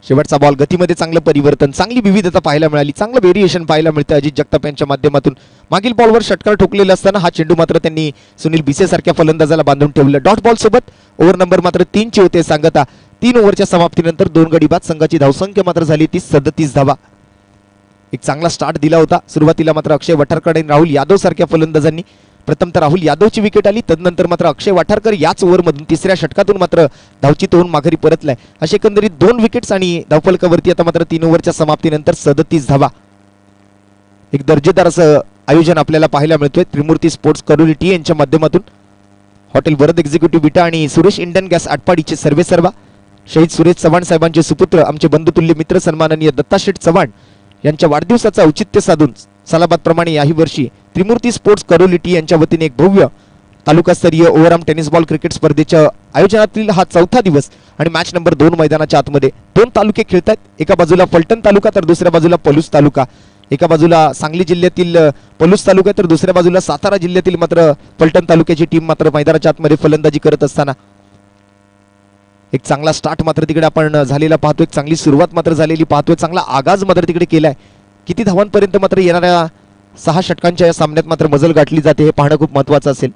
शेवटचा बॉल, गतीमध्ये चांगलं परिवर्तन, चांगली विविधता पाहायला मिळाली, चांगलं व्हेरिएशन पाहायला मिळतं अजित जगताप यांच्या माध्यमातून. मागील बॉलवर षटकार ठोकलेला असताना हा चेंडू मात्र त्यांनी सुनील भिसे सारख्या फलंदाजाला बांधून ठेवलं. डॉट बॉल सोबत ओव्हर नंबर मात्र 3 चे होते सांगता. 3 ओव्हरच्या समाप्तीनंतर 2 गडी बाद. संघाची धावसंख्या मात्र झाली ती 37 धावा. एक चांगला स्टार्ट दिला होता. सुरुवातीला मात्र अक्षय वाठारकर आणि राहुल यादव सारख्या फलंदाजांनी, प्रथमतः राहुल यादवची विकेट आली, तदनंतर मात्र अक्षय वाठारकर याच ओव्हरमधून तिसऱ्या षटकातून मात्र धावचित होऊन माघारी परतलाय. असे एकंदरीत 2 विकेट्स आणि धावफलकावरती आता मात्र 3 ओव्हरच्या समाप्तीनंतर 37 धावा. एक दर्जेदार असं आयोजन आपल्याला पाहायला मिळतोय त्रिमूर्ती स्पोर्ट्स करोलिटी यांच्या माध्यमातून. हॉटेल वरद एक्झिक्युटिव्ह विटा आणि सुरेश इंडियन गॅस आटपाडीचे सर्वे सर्वा, शहीद सुरेश चव्हाण साहेबांचे सुपुत्र आमचे बंधुतुल्य मित्र सन्माननीय दत्ताशेठ चव्हाण यांच्या वाढदिवसाचा औचित्य साधून सालाबाद प्रमाणे याही वर्षी त्रिमूर्ती स्पोर्ट्स करोलिटी यांच्या वतीने एक भव्य तालुकास्तरीय ओव्हरआर्म टेनिस बॉल क्रिकेट स्पर्धेच्या आयोजनातील हा 4था दिवस आणि मॅच नंबर 2 मैदानाच्या आतमध्ये 2 तालुके खेळतात. एका बाजूला फलटण तालुका तर दुसऱ्या बाजूला पलूस तालुका. एका बाजूला सांगली जिल्ह्यातील पलूस तालुका तर दुसऱ्या बाजूला सातारा जिल्ह्यातील मात्र फलटण तालुक्याची टीम मात्र मैदानाच्या आतमध्ये फलंदाजी करत असताना एक चांगला स्टार्ट मात्र तिकडे आपण झालेला पाहतोय. चांगली सुरुवात मात्र झालेली पाहतोय. चांगला आगाज मात्र तिकडे केलाय. किती धावांपर्यंत मात्र येणाऱ्या 6 षटकांच्या या सामन्यात मात्र मजल गाठली जाते हे पाहणं खूप महत्वाचं असेल.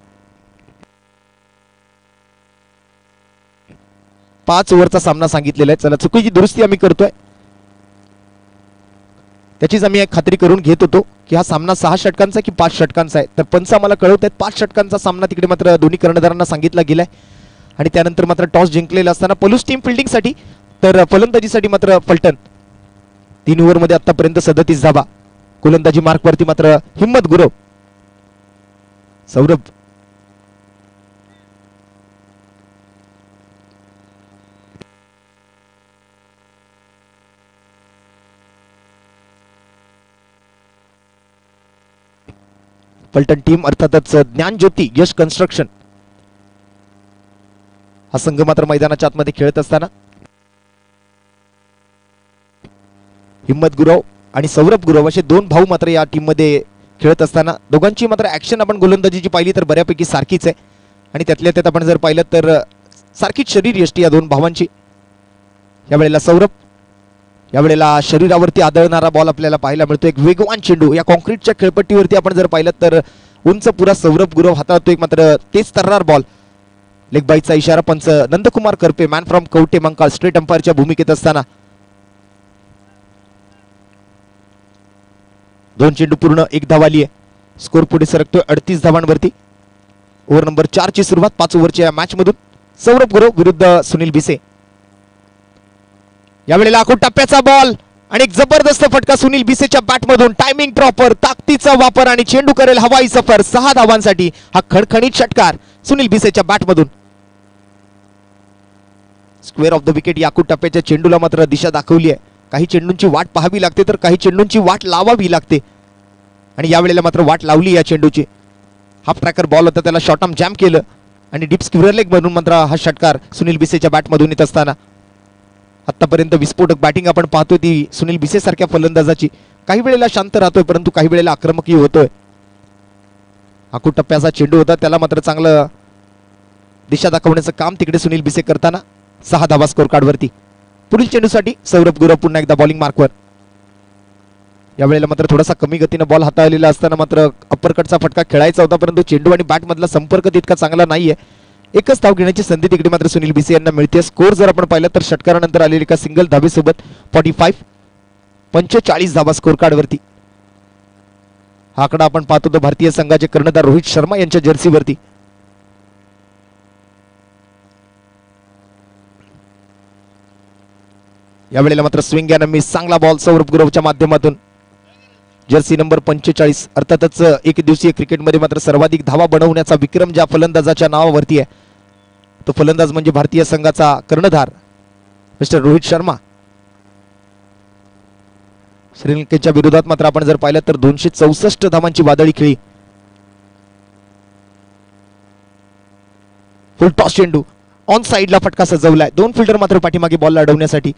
5 ओव्हरचा सामना सांगितलेला आहे. चला, चुकीची दुरुस्ती आम्ही करतोय, त्याचीच आम्ही एक खात्री करून घेत होतो की हा सामना 6 षटकांचा की 5 षटकांचा आहे. तर पंच आम्हाला कळवत आहेत 5 षटकांचा सामना तिकडे मात्र दोन्ही कर्णधारांना सांगितला गेलाय. आणि त्यानंतर मात्र टॉस जिंकलेला असताना पलूस टीम फिल्डिंगसाठी तर फलंदाजीसाठी मात्र फलटण. 3 ओव्हरमध्ये आतापर्यंत 37 धावा. गोलंदाजी मार्कवरती मात्र हिम्मत गुरव, सौरभ, फलटण टीम अर्थातच ज्ञानज्योती यश कन्स्ट्रक्शन हा संघ मात्र मैदानाच्या आतमध्ये खेळत असताना हिम्मत गुरव आणि सौरभ गुरव असे 2 भाऊ मात्र या टीम मध्ये खेळत असताना दोघांची मात्र ऍक्शन आपण गोलंदाजीची पाहिली तर बऱ्यापैकी सारखीच आहे. आणि त्यातल्या त्यात आपण जर पाहिलं तर सारखीच शरीर यष्टी या 2 भावांची. यावेळेला सौरभ, यावेळेला शरीरावरती आदळणारा बॉल आपल्याला पाहायला मिळतो. एक वेगवान चेंडू या कॉन्क्रीटच्या खेळपट्टीवरती आपण जर पाहिलं तर उंच पुरा सौरभ गुरव हाताळतो. एक मात्र तेज तर्रार बॉल. लेग बाईचा इशारा पंच Nandkumar Karpe man from Kavathe Mahankal straight अंपायरच्या भूमिकेत असताना 2 चेंडू पूर्ण 1 धाव आली आहे. स्कोर पुढे सरकतोय 38 धावांवरती. ओव्हर नंबर 4 ची सुरुवात 5 ओव्हरच्या या मॅच मधून. सौरभ गुरव विरुद्ध सुनील भिसे. यावेळेला आखूड टप्प्याचा बॉल आणि एक जबरदस्त फटका सुनील भिसेच्या बॅटमधून. टायमिंग प्रॉपर, ताकदीचा वापर आणि चेंडू करेल हवाई सफर. 6 धावांसाठी हा खणखणीत षटकार सुनील भिसेच्या बॅटमधून. स्क्वेअर ऑफ द विकेट या आखूड टप्प्याच्या चेंडूला मात्र दिशा दाखवली आहे. काही चेंडूंची वाट पाहावी लागते तर काही चेंडूंची वाट लावावी लागते आणि यावेळेला मात्र वाट लावली या चेंडूची. हाफ ट्रॅकर बॉल होता, त्याला शॉर्ट आर्म जॅम केलं आणि डीप स्क्वेअर लेग म्हणून मात्र हा षटकार सुनील भिसेच्या बॅटमधून येत असताना आतापर्यंत विस्फोटक बॅटिंग आपण पाहतोय ती सुनील भिसे सारख्या फलंदाजाची. काही वेळेला शांत राहतोय परंतु काही वेळेला आक्रमकही होतोय. आखूड टप्प्याचा चेंडू होता, त्याला मात्र चांगलं दिशा दाखवण्याचं काम तिकडे सुनील भिसे करताना 6 धावा स्कोर कार्डवरती. पुढील चेंडूसाठी सौरभ गुरव पुन्हा एकदा बॉलिंग मार्कवर. यावेळेला मात्र थोडासा कमी गतीने बॉल हाताळलेला असताना मात्र अप्परकटचा फटका खेळायचा होता परंतु चेंडू आणि बॅट मधला संपर्क तितका चांगला नाहीये. एकच धाव घेण्याची संधी तिकडे मात्र सुनील भिसे यांना मिळते. स्कोर जर आपण पाहिलं तर षटकारानंतर आलेली एका सिंगल धावेसोबत 45 धावा स्कोर कार्डवरती. हा आकडा आपण पाहतो तो भारतीय संघाचे कर्णधार रोहित शर्मा यांच्या जर्सीवरती. यावेळेला मात्र स्विंग अँड मिस, चांगला बॉल सौरभ गुरवच्या माध्यमातून. Jersey number 45. अर्थातच एक दिवसीय क्रिकेटमध्ये मात्र सर्वाधिक धावा बनवण्याचा विक्रम ज्या फलंदाजाच्या नावावरती आहे तो फलंदाज म्हणजे भारतीय संघाचा कर्णधार मिस्टर रोहित शर्मा. श्रीलंकेच्या विरोधात मात्र आपण जर पाहिलं तर 264 धावांची वादळी खेळी. फुल टॉस चेंडू ऑन साइडला फटका सजवलाय. दोन फिल्डर मात्र पाठीमागे बॉलला अडवण्यासाठी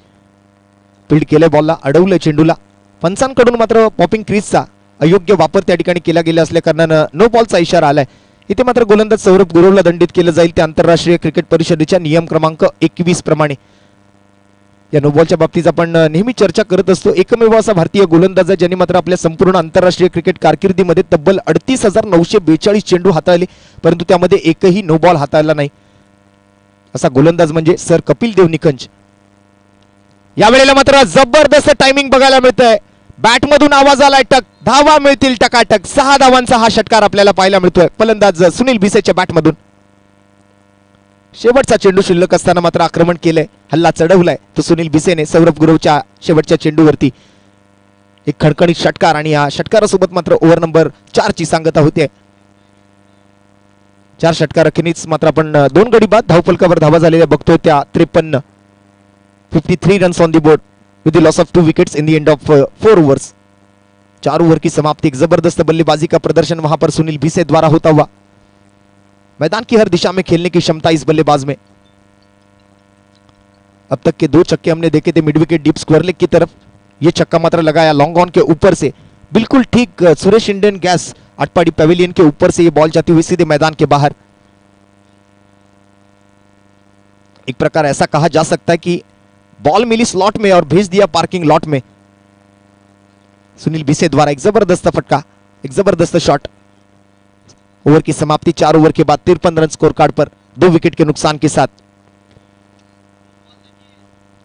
फील्ड केलंय. बॉलला अडवलंय चेंडूला. पंचांकडून मात्र पॉपिंग क्रीजचा अयोग्य वापर त्या ठिकाणी केला गेला असल्या कारणानं नो बॉलचा इशारा आलाय. इथे मात्र गोलंदाज सौरभ गुरवला दंडित केलं जाईल. त्या आंतरराष्ट्रीय क्रिकेट परिषदेच्या नियम क्रमांक 21 प्रमाणे. या नो बॉलच्या बाबतीत आपण नेहमी चर्चा करत असतो. एकमेव असा भारतीय गोलंदाज आहे ज्यांनी मात्र आपल्या संपूर्ण आंतरराष्ट्रीय क्रिकेट कारकिर्दीमध्ये तब्बल 38,942 चेंडू हाताळले, परंतु त्यामध्ये एकही नो बॉल हाताळला नाही. असा गोलंदाज म्हणजे सर कपिल देव निकंज. यावेळेला मात्र जबरदस्त टायमिंग बघायला मिळतंय. बॅटमधून आवाज आलाय टक. धावा मिळतील टकाटक. 6 धावांचा हा षटकार आपल्याला पाहायला मिळतोय फलंदाज सुनील भिसेच्या बॅटमधून. शेवटचा चेंडू शिल्लक असताना मात्र आक्रमण केलंय. हल्ला चढवलाय तो सुनील भिसेने सौरभ गुरवच्या शेवटच्या चेंडूवरती. एक खणखणीत षटकार आणि या षटकारासोबत मात्र ओव्हर नंबर 4 ची सांगता होते. 4 षटकार अखेरीच मात्र आपण 2 गडी बाद धावफलकावर धावा झालेल्या बघतोय त्या 53. 53 runs on the board with the loss of 2 wickets in the end of 4 overs. 4 over की समाप्ति. एक जबरदस्त बल्लेबाजी का प्रदर्शन वहां पर सुनील भिसे द्वारा होता हुआ. मैदान की हर दिशा में खेलने की क्षमता इस बल्लेबाज में. अब तक के 2 छक्के हमने देखे थे mid wicket deep square leg की तरफ. ये छक्का मात्र लगाया लॉन्ग ऑन के ऊपर से बिल्कुल ठीक सुरेश इंडियन गैस अटपाड़ी पेविलियन के ऊपर से ये बॉल जाती हुई सीधे मैदान के बाहर. एक प्रकार ऐसा कहा जा सकता है कि बॉल मिली स्लॉट में और भेज दिया पार्किंग लॉट में. सुनील भिसे द्वारा एक जबरदस्त फटका, एक जबरदस्त शॉट. ओवर की समाप्ति 4 ओवर के बाद 53 रन स्कोर कार्ड पर 2 विकेट के नुकसान के साथ.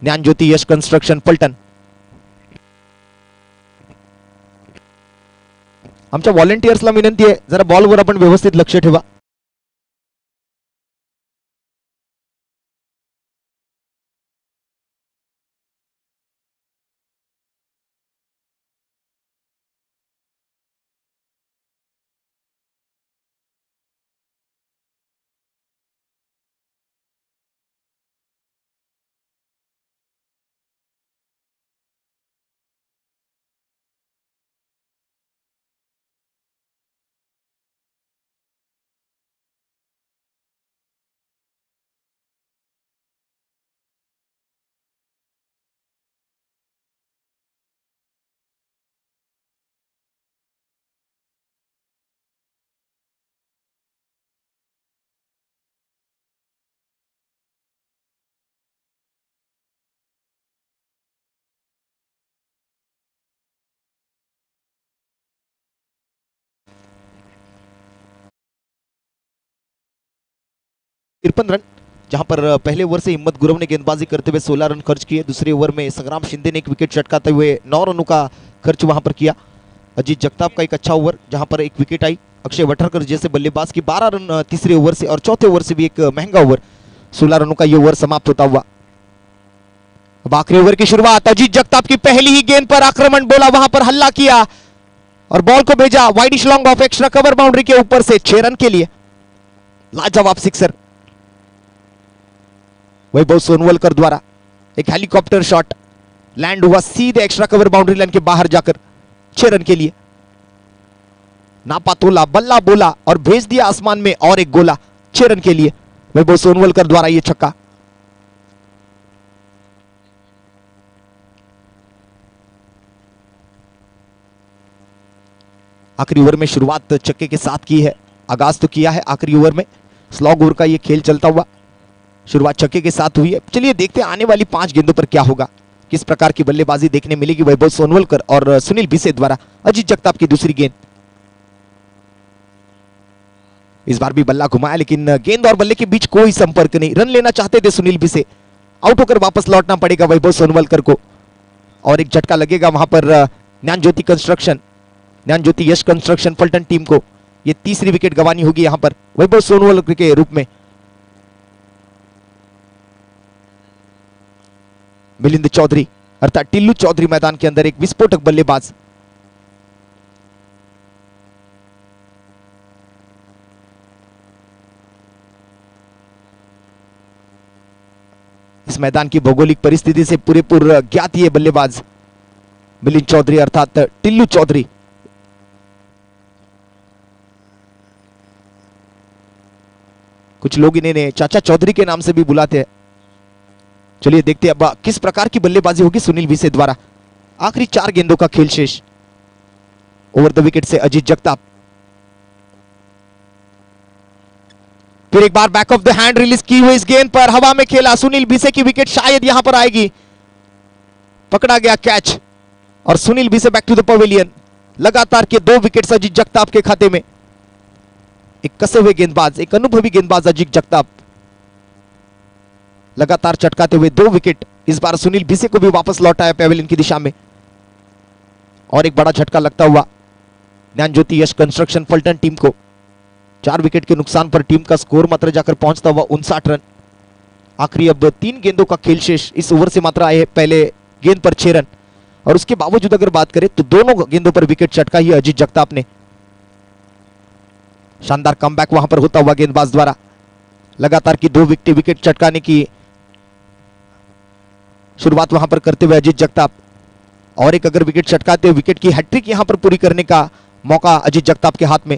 ज्ञान ज्योति यश कंस्ट्रक्शन पलटन. आमच्या व्हॉलंटियर्सला विनंती आहे जरा बॉलवर आपण व्यवस्थित लक्ष ठेवा. रन, जहां पर पहले ओवर से हिम्मत गुरव ने गेंदबाजी करते हुए 16 रन खर्च किए. दूसरे ओवर में संग्राम शिंदे ने एक विकेट चटकाते हुए 9 रनों का खर्च वहां पर किया. अजीत जगताप का एक अच्छा ओवर जहां पर एक विकेट आई. अक्षय वठरकर जैसे बल्लेबाज की 12 रन तीसरे ओवर से और चौथे ओवर से भी एक महंगा ओवर. 16 रनों का ये ओवर समाप्त होता हुआ. अब आखिरी ओवर की शुरुआत. अजीत जगताप की पहली ही गेंद पर आक्रमण बोला, वहां पर हल्ला किया और बॉल को भेजा widish long off extra cover boundary के ऊपर से 6 रन के लिए. लाजवाब सिक्सर वैभव सोनवलकर द्वारा. एक हेलीकॉप्टर शॉट लैंड हुआ सीधे एक्स्ट्रा कवर बाउंड्री लाइन के बाहर जाकर 6 रन के लिए. नापा तोला, बल्ला बोला और भेज दिया आसमान में और एक गोला 6 रन के लिए. वैभव सोनवलकर द्वारा यह छक्का. आखिरी ओवर में शुरुआत छक्के के साथ की है. आगाज तो किया है आखिरी ओवर में. स्लॉग ओवर का यह खेल चलता हुआ. शुरुआत छक्के के साथ हुई है. चलिए देखते हैं आने वाली 5 गेंदों पर क्या होगा, किस प्रकार की बल्लेबाजी देखने मिलेगी वैभव सोनवलकर और सुनील भिसे द्वारा. अजीत जगताप की दूसरी गेंद. इस बार भी बल्ला घुमाया लेकिन गेंद और बल्ले के बीच कोई संपर्क नहीं. रन लेना चाहते थे सुनील भिसे. आउट होकर वापस लौटना पड़ेगा वैभव सोनवलकर को और एक झटका लगेगा वहां पर ज्ञान ज्योति कंस्ट्रक्शन, ज्ञान ज्योति यश कंस्ट्रक्शन पलटन टीम को. यह तीसरी विकेट गंवानी होगी यहां पर वैभव सोनवलकर के रूप में. मिलिंद चौधरी अर्थात टिल्लू चौधरी मैदान के अंदर एक विस्फोटक बल्लेबाज. इस मैदान की भौगोलिक परिस्थिति से पूरेपूर ज्ञात ये बल्लेबाज मिलिंद चौधरी अर्थात टिल्लू चौधरी। कुछ लोग इन्हें चाचा चौधरी के नाम से भी बुलाते हैं। चलिए देखते हैं अब किस प्रकार की बल्लेबाजी होगी सुनील भिसे द्वारा। आखिरी 4 गेंदों का खेल शेष। ओवर द विकेट से अजीत जगताप, फिर एक बार back of the hand release की हुई इस गेंद पर हवा में खेला सुनील भिसे की विकेट शायद यहां पर आएगी। पकड़ा गया कैच और Sunil Bhise back to the pavilion. लगातार के 2 विकेट अजीत जगताप के खाते में। एक कसे हुए गेंदबाज, एक अनुभवी गेंदबाज अजीत जगताप लगातार चटकाते हुए 2 विकेट। इस बार सुनील भिसे को भी वापस लौटाया पवेलियन की दिशा में। और एक बड़ा झटका लगता हुआ ज्ञान ज्योति यश कंस्ट्रक्शन फलटन टीम को। 4 विकेट के नुकसान पर टीम का स्कोर मात्र जाकर पहुंचता हुआ 59 रन। आखिरी अब 3 गेंदों का खेल शेष। इस ओवर से मात्र आए पहले गेंद पर 6 रन और उसके बावजूद अगर बात करें तो दोनों गेंदों पर विकेट चटका ही अजीत जगताप ने। शानदार कमबैक वहां पर होता हुआ गेंदबाज द्वारा। लगातार की 2 विकेट चटकाने की शुरुआत वहां पर करते हुए अजीत जगताप और एक अगर विकेट चटकाते हुए विकेट की हैट्रिक यहां पर पूरी करने का मौका अजीत जगताप के हाथ में।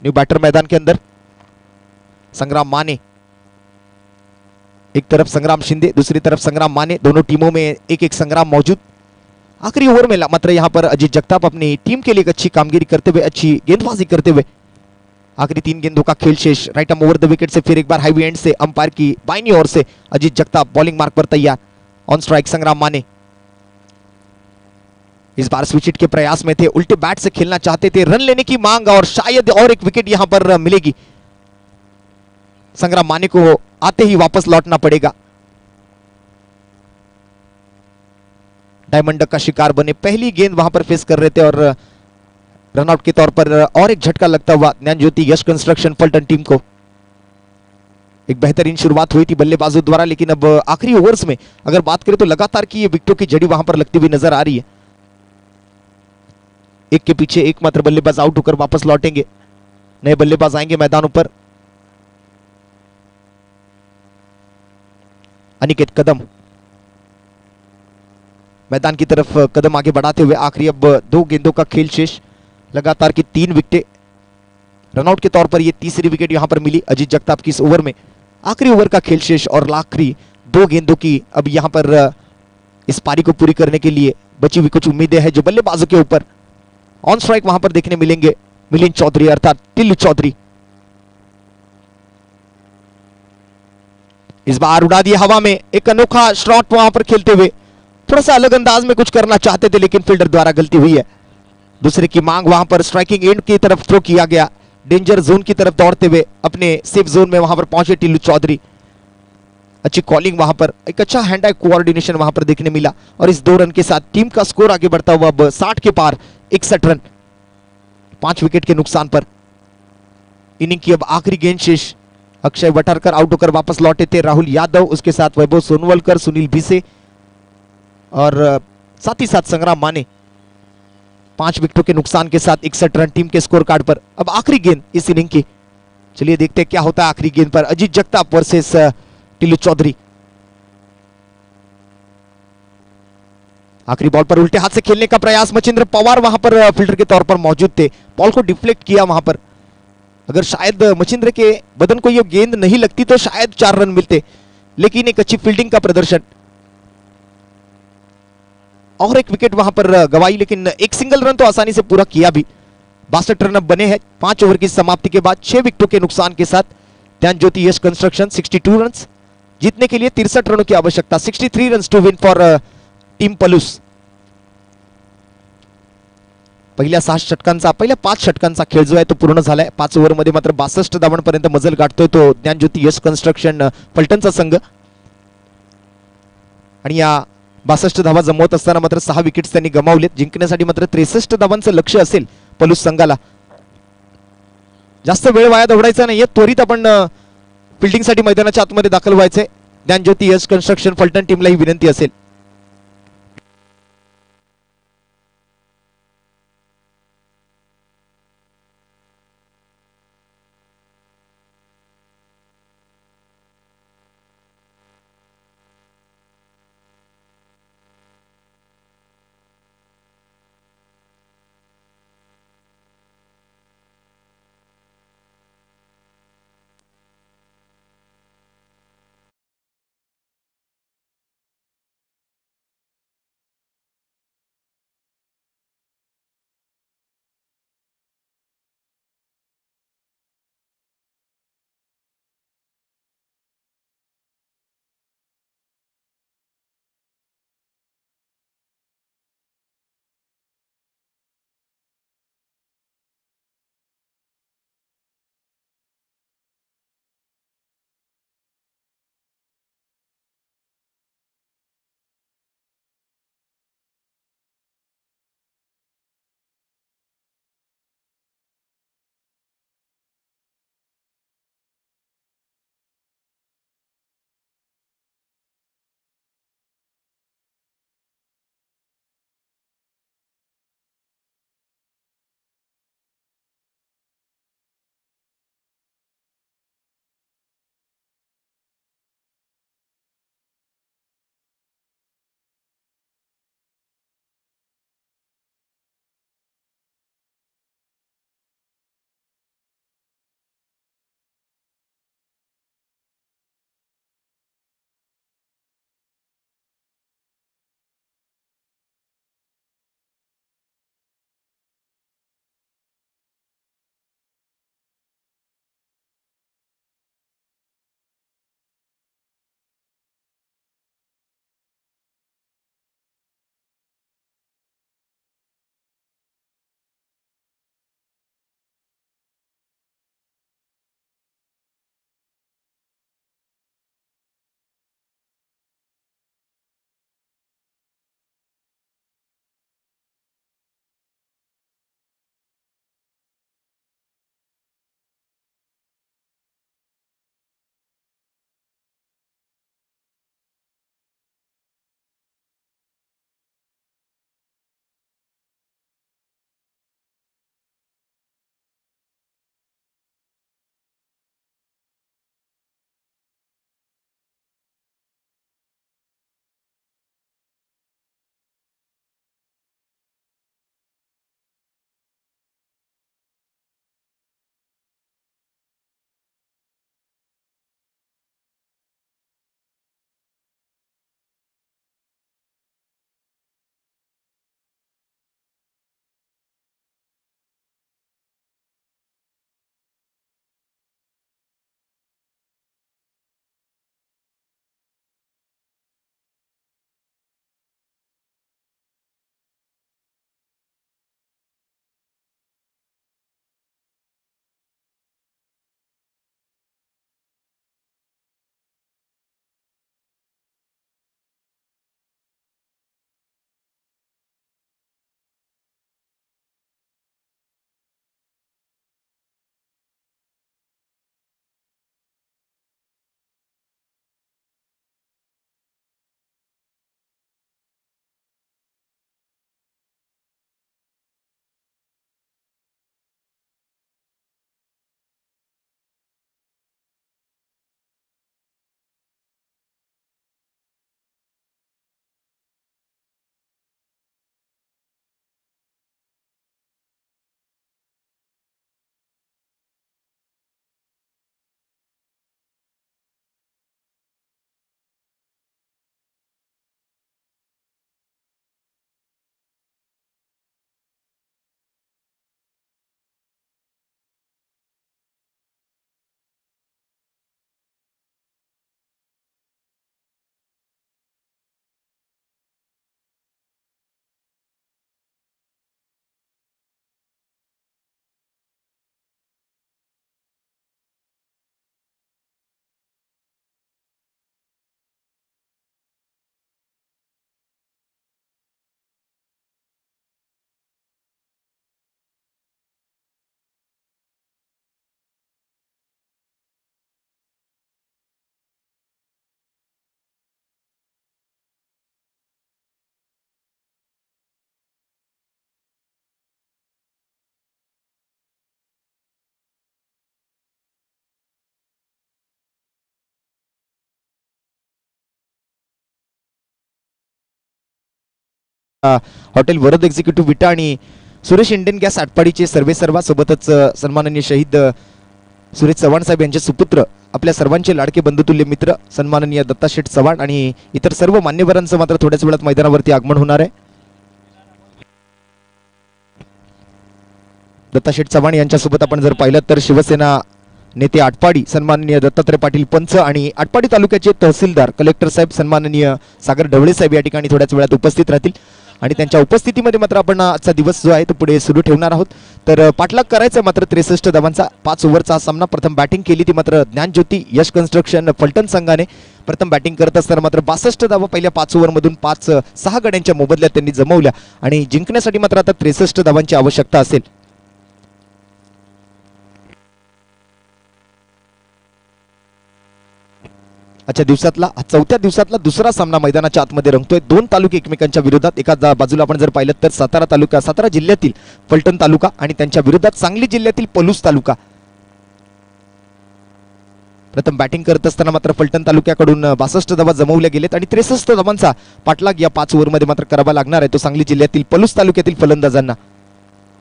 न्यू बैटर मैदान के अंदर संग्राम माने, एक तरफ संग्राम शिंदे, दूसरी तरफ संग्राम माने, दोनों टीमों में एक एक संग्राम मौजूद। आखिरी ओवर में मात्र यहां पर अजीत जगताप अपनी टीम के लिए एक अच्छी कामगिरी करते हुए, अच्छी गेंदबाजी करते हुए। आखिरी 3 गेंदों का खेल शेष। Right arm over the wicket से फिर एक बार हाईवी एंड से अंपायर की बाईं ओर से अजीत जगताप बॉलिंग मार्क पर तैयार। On strike Sangram Mane. इस बार स्विच हिट के प्रयास में थे, उल्टे बैट से खेलना चाहते थे, रन लेने की मांग और शायद और एक विकेट यहां पर मिलेगी। संग्राम माने को आते ही वापस लौटना पड़ेगा। डायमंड डक का शिकार बने, पहली गेंद वहां पर फेस कर रहे थे और रनआउट के तौर पर और एक झटका लगता हुआ ज्ञान ज्योति यश कंस्ट्रक्शन फलटन टीम को। एक बेहतरीन शुरुआत हुई थी बल्लेबाजों द्वारा, लेकिन अब आखिरी ओवर्स में अगर बात करें तो लगातार की ये विकेटों की जड़ी वहां पर लगती हुई नजर आ रही है। एक के पीछे एक मात्र बल्लेबाज आउट होकर वापस लौटेंगे। नए बल्लेबाज आएंगे मैदानों पर। अनिकेत कदम मैदान की तरफ कदम आगे बढ़ाते हुए। आखिरी अब 2 गेंदों का खेल शेष। लगातार की 3 विकेटें। रनआउट के तौर पर यह तीसरी विकेट यहां पर मिली अजीत जगताप की इस ओवर में। आखिरी ओवर का खेल शेष और आखिरी 2 गेंदों की अब यहां पर इस पारी को पूरी करने के लिए बची हुई कुछ उम्मीदें हैं जो बल्लेबाजों के ऊपर। ऑन स्ट्राइक वहां पर देखने मिलेंगे मिलिंद चौधरी अर्थात टिल्लू चौधरी। इस बार उड़ा दिया हवा में, एक अनोखा शॉट वहां पर खेलते हुए। थोड़ा सा अलग अंदाज में कुछ करना चाहते थे लेकिन फील्डर द्वारा गलती हुई है। दूसरे की मांग वहां पर स्ट्राइकिंग एंड की तरफ थ्रो किया गया। डेंजर जोन की तरफ दौड़ते हुए अपने सेफ जोन में वहां पर पहुंचे टिल्लू चौधरी। अच्छी कॉलिंग वहां पर, एक अच्छा हैंड आई कोऑर्डिनेशन वहां पर देखने मिला और इस 2 रन के साथ टीम का स्कोर आगे बढ़ता हुआ अब 60 के पार, 61 रन 5 विकेट के नुकसान पर। इनिंग की अब आखिरी गेंद शेष। अक्षय वटारकर आउट होकर वापस लौटे थे। राहुल यादव, उसके साथ वैभव सोनवलकर, सुनील भिसे और साथ ही साथ संग्राम माने। 5 विकेटों के नुकसान के साथ 61 रन टीम के स्कोर कार्ड पर। अब आखिरी गेंद इस इनिंग की। चलिए देखते हैं क्या होता है आखिरी गेंद पर। अजीत जगताप वर्सेस टिल्लू चौधरी। आखिरी बॉल पर उल्टे हाथ से खेलने का प्रयास। मचिंद्र पवार वहां पर फील्डर के तौर पर मौजूद थे, बॉल को डिफ्लेक्ट किया वहां पर। अगर शायद मचिंद्र के बदन को यह गेंद नहीं लगती तो शायद 4 रन मिलते, लेकिन एक अच्छी फील्डिंग का प्रदर्शन और एक विकेट वहां पर गवाई, लेकिन एक सिंगल रन तो आसानी से पूरा किया भी। 62 रन अब बने हैं 5 ओवर की समाप्ति के बाद। 6 विकेटों के नुकसान के साथ ज्ञान ज्योति यश कंस्ट्रक्शन 62 रन जीतने के लिए 63 रनों की आवश्यकता। 63 run to win for team Palus. पहिल्या 5 षटकांचा खेळ जो आहे तो पूर्ण झालाय। 5 ओव्हरमध्ये मात्र 62 धावांपर्यंत मजल गाठतोय तो ज्ञान ज्योति यश कंस्ट्रक्शन फलटणचा संघ। आणि या 62 धावा जमवत असताना मात्र 6 विकेट्स त्यांनी गमावलेत। जिंकण्यासाठी मात्र 63 धावांचं लक्ष्य असेल पलूस संघाला। जास्त वेळ वाया दवडायचा नाहीये, त्वरित आपण फिल्डिंगसाठी मैदानाच्या आतमध्ये दाखल व्हायचंय। ज्ञान ज्योति यश कंस्ट्रक्शन फलटण टीमला ही विनंती असेल। हॉटेल वरद एक्झिक्युटिव्ह विटा आणि सुरेश इंडियन गॅस आटपाडीचे सर्वेसर्वा सोबतच सन्माननीय शहीद सुरेश चव्हाण साहेब यांचे सुपुत्र आपल्या सर्वांचे लाडके बंधुतुल्य मित्र सन्माननीय दत्ता शेठ चव्हाण आणि इतर सर्व मान्यवरांचं मात्र थोड्याच वेळात मैदानावरती आगमन होणार आहे। दत्ता शेठ चव्हाण यांच्यासोबत आपण जर पाहिलं तर शिवसेना नेते आटपाडी सन्माननीय दत्तात्रय पाटील पंच आणि आटपाडी तालुक्याचे तहसीलदार कलेक्टर साहेब सन्माननीय सागर ढवळे साहेब या ठिकाणी थोड्याच वेळात उपस्थित राहतील आणि त्यांच्या उपस्थितीमध्ये मात्र आपण आजचा दिवस जो आहे तो पुढे सुरू ठेवणार आहोत। तर पाठलाग करायचा मात्र 63 धावांचा 5 ओव्हरचा हा सामना। प्रथम बॅटिंग केली ती मात्र ज्ञानज्योती यश कन्स्ट्रक्शन फलटण संघाने प्रथम बॅटिंग करत असताना मात्र 62 धावा पहिल्या 5 ओव्हरमधून 6 गड्यांच्या मोबदल्यात त्यांनी जमवल्या आणि जिंकण्यासाठी मात्र आता 63 धावांची आवश्यकता असेल। आजच्या दिवसातला चौथ्या दिवसातला दुसरा सामना मैदानाच्या आतमध्ये रंगतोय। दोन तालुके एकमेकांच्या विरोधात। एका बाजूला आपण जर पाहिलं तर सातारा जिल्ह्यातील फलटण तालुका आणि त्यांच्या विरोधात सांगली जिल्ह्यातील पलूस तालुका। प्रथम बॅटिंग करत असताना मात्र फलटण तालुक्याकडून 62 धावा जमवल्या गेलेत आणि 63 धावांचा पाठलाग या 5 ओव्हरमध्ये मात्र करावा लागणार आहे तो सांगली जिल्ह्यातील पलूस तालुक्यातील फलंदाजांना।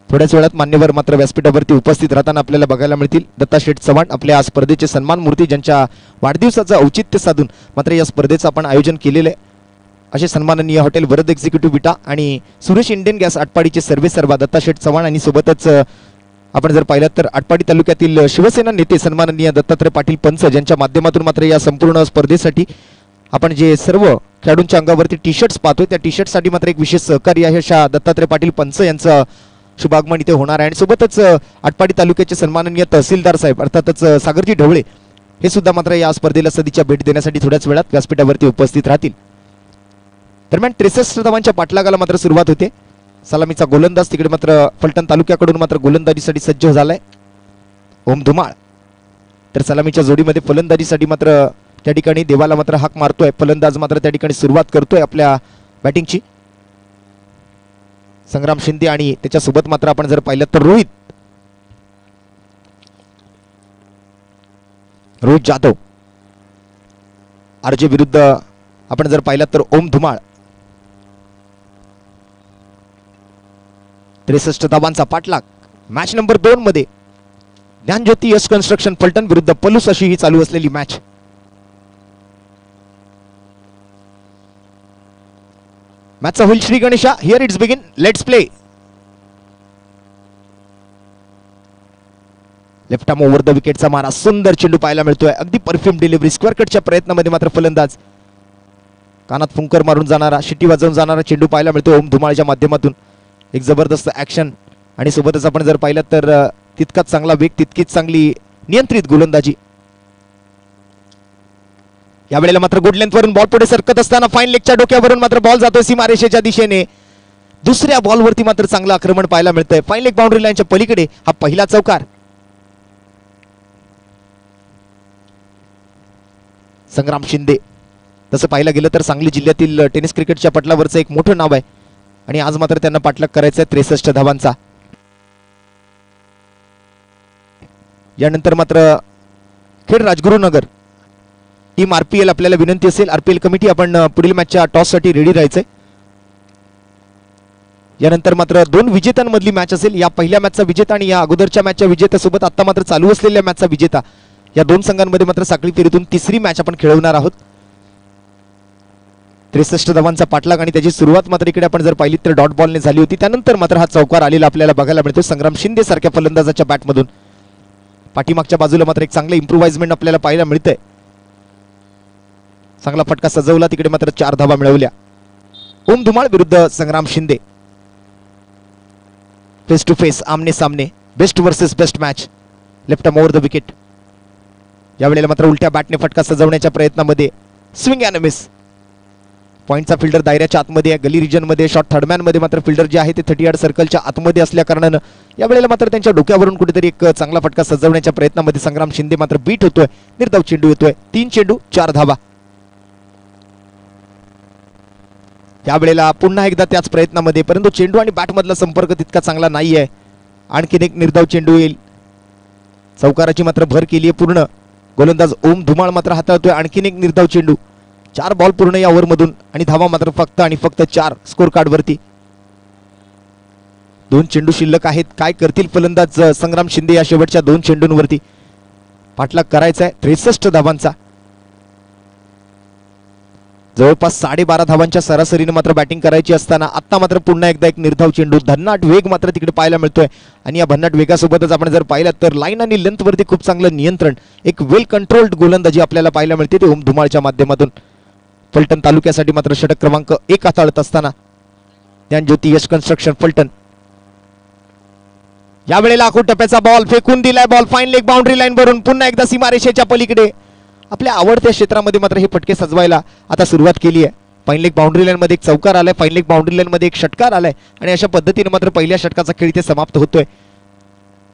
थोड्याच वेळात मान्यवर मात्र व्यासपीठावरती उपस्थित राहताना आपल्याला बघायला मिळतील। दत्ता शेठ चव्हाण आपल्या स्पर्धेचे सन्मान मूर्ती ज्यांच्या वाढदिवसाचं औचित्य साधून मात्र या स्पर्धेचं आपण आयोजन केलेलं आहे असे सन्माननीय हॉटेल वरद एक्झिक्युटिव्ह विटा आणि सुरेश इंडियन गॅस आटपाडीचे सर्वेसर्वा दत्ता शेठ चव्हाण आणि सोबतच आपण जर पाहिलं तर आटपाडी तालुक्यातील शिवसेना नेते सन्माननीय दत्तात्रय पाटील पंच ज्यांच्या माध्यमातून मात्र या संपूर्ण स्पर्धेसाठी आपण जे सर्व खेळाडूंच्या अंगावरती टी शर्ट्स पाहतोय त्या टी शर्टसाठी मात्र एक विशेष सहकार्य आहे अशा दत्तात्रय पाटील पंच यांचं शुभागमन इथे होणार आहे आणि सोबतच आटपाडी तालुक्याचे सन्माननीय तहसीलदार साहेब अर्थातच सागरजी ढवळे हे सुद्धा मात्र या स्पर्धेला सदिच्छा भेट देण्यासाठी थोड्याच वेळात व्यासपीठावरती उपस्थित राहतील। दरम्यान 63 धावांच्या पाठलागाला मात्र सुरुवात होते। सलामीचा गोलंदाज तिकडे मात्र फलटण तालुक्याकडून मात्र गोलंदाजीसाठी सज्ज झालाय ओम धुमाळ। तर सलामीच्या जोडीमध्ये फलंदाजीसाठी मात्र त्या ठिकाणी देवाला मात्र हाक मारतोय फलंदाज मात्र त्या ठिकाणी सुरुवात करतोय आपल्या बॅटिंगची संग्राम शिंदे आणि त्याच्यासोबत मात्र आपण जर पाहिलं तर रोहित जाधव आरजे विरुद्ध आपण जर पाहिलं तर ओम धुमाळ। 63 धावांचा पाठलाग मॅच नंबर 2 मध्ये ज्ञानज्योती यश कन्स्ट्रक्शन फलटण विरुद्ध पलूस अशी ही चालू असलेली मॅच। मॅचचा होईल Shri Ganesha here it's begin let's play. Left arm over the विकेटचा मारा सुंदर चेंडू पाहायला मिळतोय अगदी परफ्यूम डिलिव्हरी स्क्वेअर कटच्या प्रयत्नामध्ये मात्र फलंदाज कानात फुंकर मारून जाणारा शिट्टी वाजवून जाणारा चेंडू पाहायला मिळतो ओम धुमाळच्या माध्यमातून। एक जबरदस्त ऍक्शन आणि सोबतच आपण जर पाहिलं तर तितकाच चांगला वेग तितकीच चांगली नियंत्रित गोलंदाजी। यावेळेला मात्र गुड लेंथ वरून बॉल पुढे सरकत असताना फाईन लेगच्या डोक्यावरून मात्र बॉल जातोय सीमारेषेच्या दिशेने। दुसऱ्या बॉलवरती मात्र चांगलं आक्रमण पाहायला मिळतंय फाईन लेग बाउंड्री लाईनच्या पलीकडे हा पहिला चौकार। संग्राम शिंदे तसं पाहायला गेलं तर सांगली जिल्ह्यातील टेनिस क्रिकेटच्या पटलावरचं एक मोठं नाव आहे आणि आज मात्र त्यांना पाठलाग करायचा आहे 63 धावांचा। यानंतर मात्र खेड राजगुरुनगर टीम आरपीएल आपल्याला विनंती असेल आरपीएल कमिटी आपण पुढील मॅचच्या टॉस साठी रेडी राहायचंय। यानंतर मात्र 2 विजेत्यांमधली मॅच असेल। या पहिल्या मॅचचा विजेता आणि या अगोदरच्या मॅचच्या विजेत्यासोबत आता मात्र चालू असलेल्या मॅचचा विजेता या 2 संघांमध्ये मात्र साखळी फेरीतून तिसरी मॅच आपण खेळवणार आहोत। 63 धावांचा पाठलाग आणि त्याची सुरुवात मात्र इकडे आपण जर पाहिली तर डॉट बॉलने झाली होती त्यानंतर मात्र हा चौकार आलेला आपल्याला बघायला मिळतो संग्राम शिंदे सारख्या फलंदाजाच्या बॅटमधून। पाठीमागच्या बाजूला मात्र एक चांगलं इम्प्रूव्हाइजमेंट आपल्याला पाहायला मिळतंय। चांगला फटका सजवला तिकडे मात्र 4 धावा मिळवल्या। ओम धुमाळ विरुद्ध संग्राम शिंदे फेस टू फेस आमने सामने best versus best match left arm over the wicket. यावेळेला मात्र उलट्या बॅटने फटका सजवण्याच्या प्रयत्नामध्ये स्विंग अँड मिस। पॉइंटचा फिल्डर दायऱ्याच्या आतमध्ये आहे गली रिजन मध्ये शॉट थर्डमॅन मध्ये मात्र फिल्डर जे आहे ते 30 यार्ड सर्कलच्या आतमध्ये असल्या कारणानं यावेळेला मात्र त्यांच्या डोक्यावरून कुठेतरी एक चांगला फटका सजवण्याच्या प्रयत्नामध्ये संग्राम शिंदे मात्र बीट होतोय। निर्धाव चेंडू येतोय 3 चेंडू 4 धावा। त्यावेळेला पुन्हा एकदा त्याच प्रयत्नामध्ये परंतु चेंडू आणि बॅट मधला संपर्क तितका चांगला नाहीये। आणखीन एक निर्धाव चेंडू येईल चौकाराची मात्र भर केली आहे पूर्ण गोलंदाज ओम धुमाळ मात्र हाताळतोय आणखीन एक निर्धाव चेंडू 4 बॉल पूर्ण या ओव्हर मधून आणि धावा मात्र फक्त आणि फक्त 4 स्कोर कार्ड वरती। दोन चेंडू शिल्लक आहेत. काय करतील फलंदाज संग्राम शिंदे या शेवटच्या दोन चेंडूंवरती? पाठलाग करायचा आहे. 63 धावांचा, जवळपास 12.5 धावांच्या सरासरीने मात्र बॅटिंग करायची असताना आता मात्र पुन्हा एकदा एक निर्धाव चेंडू, भन्नाट वेग मात्र तिकडे पाहायला मिळतोय. आणि या भन्नाट वेगासोबतच आपण जर पाहिलं तर लाईन आणि लेंथ वरती खूप चांगलं नियंत्रण, एक वेल कंट्रोल्ड गोलंदाजी आपल्याला पाहायला मिळते ते ओम धुमाळच्या माध्यमातून. फलटण तालुक्यासाठी मात्र षटक क्रमांक 1 हाताळत असताना ज्ञानज्योती यश कन्स्ट्रक्शन फलटण. या वेळेला आखूड टप्प्याचा बॉल फेकून दिलाय. Ball fine leg boundary line वरून पुन्हा एकदा सीमारेषेच्या पलीकडे. आपल्या आवडत्या क्षेत्रामध्ये मात्र हे फटके सजवायला आता सुरुवात केली आहे. फाईन लेग बाउंड्री लाईन मध्ये एक चौकार आलाय, फाईन लेग बाउंड्री लाईन मध्ये एक षटकार आलाय आणि अशा पद्धतीने मात्र पहिल्या षटकाचा खेळ इथे समाप्त होतोय.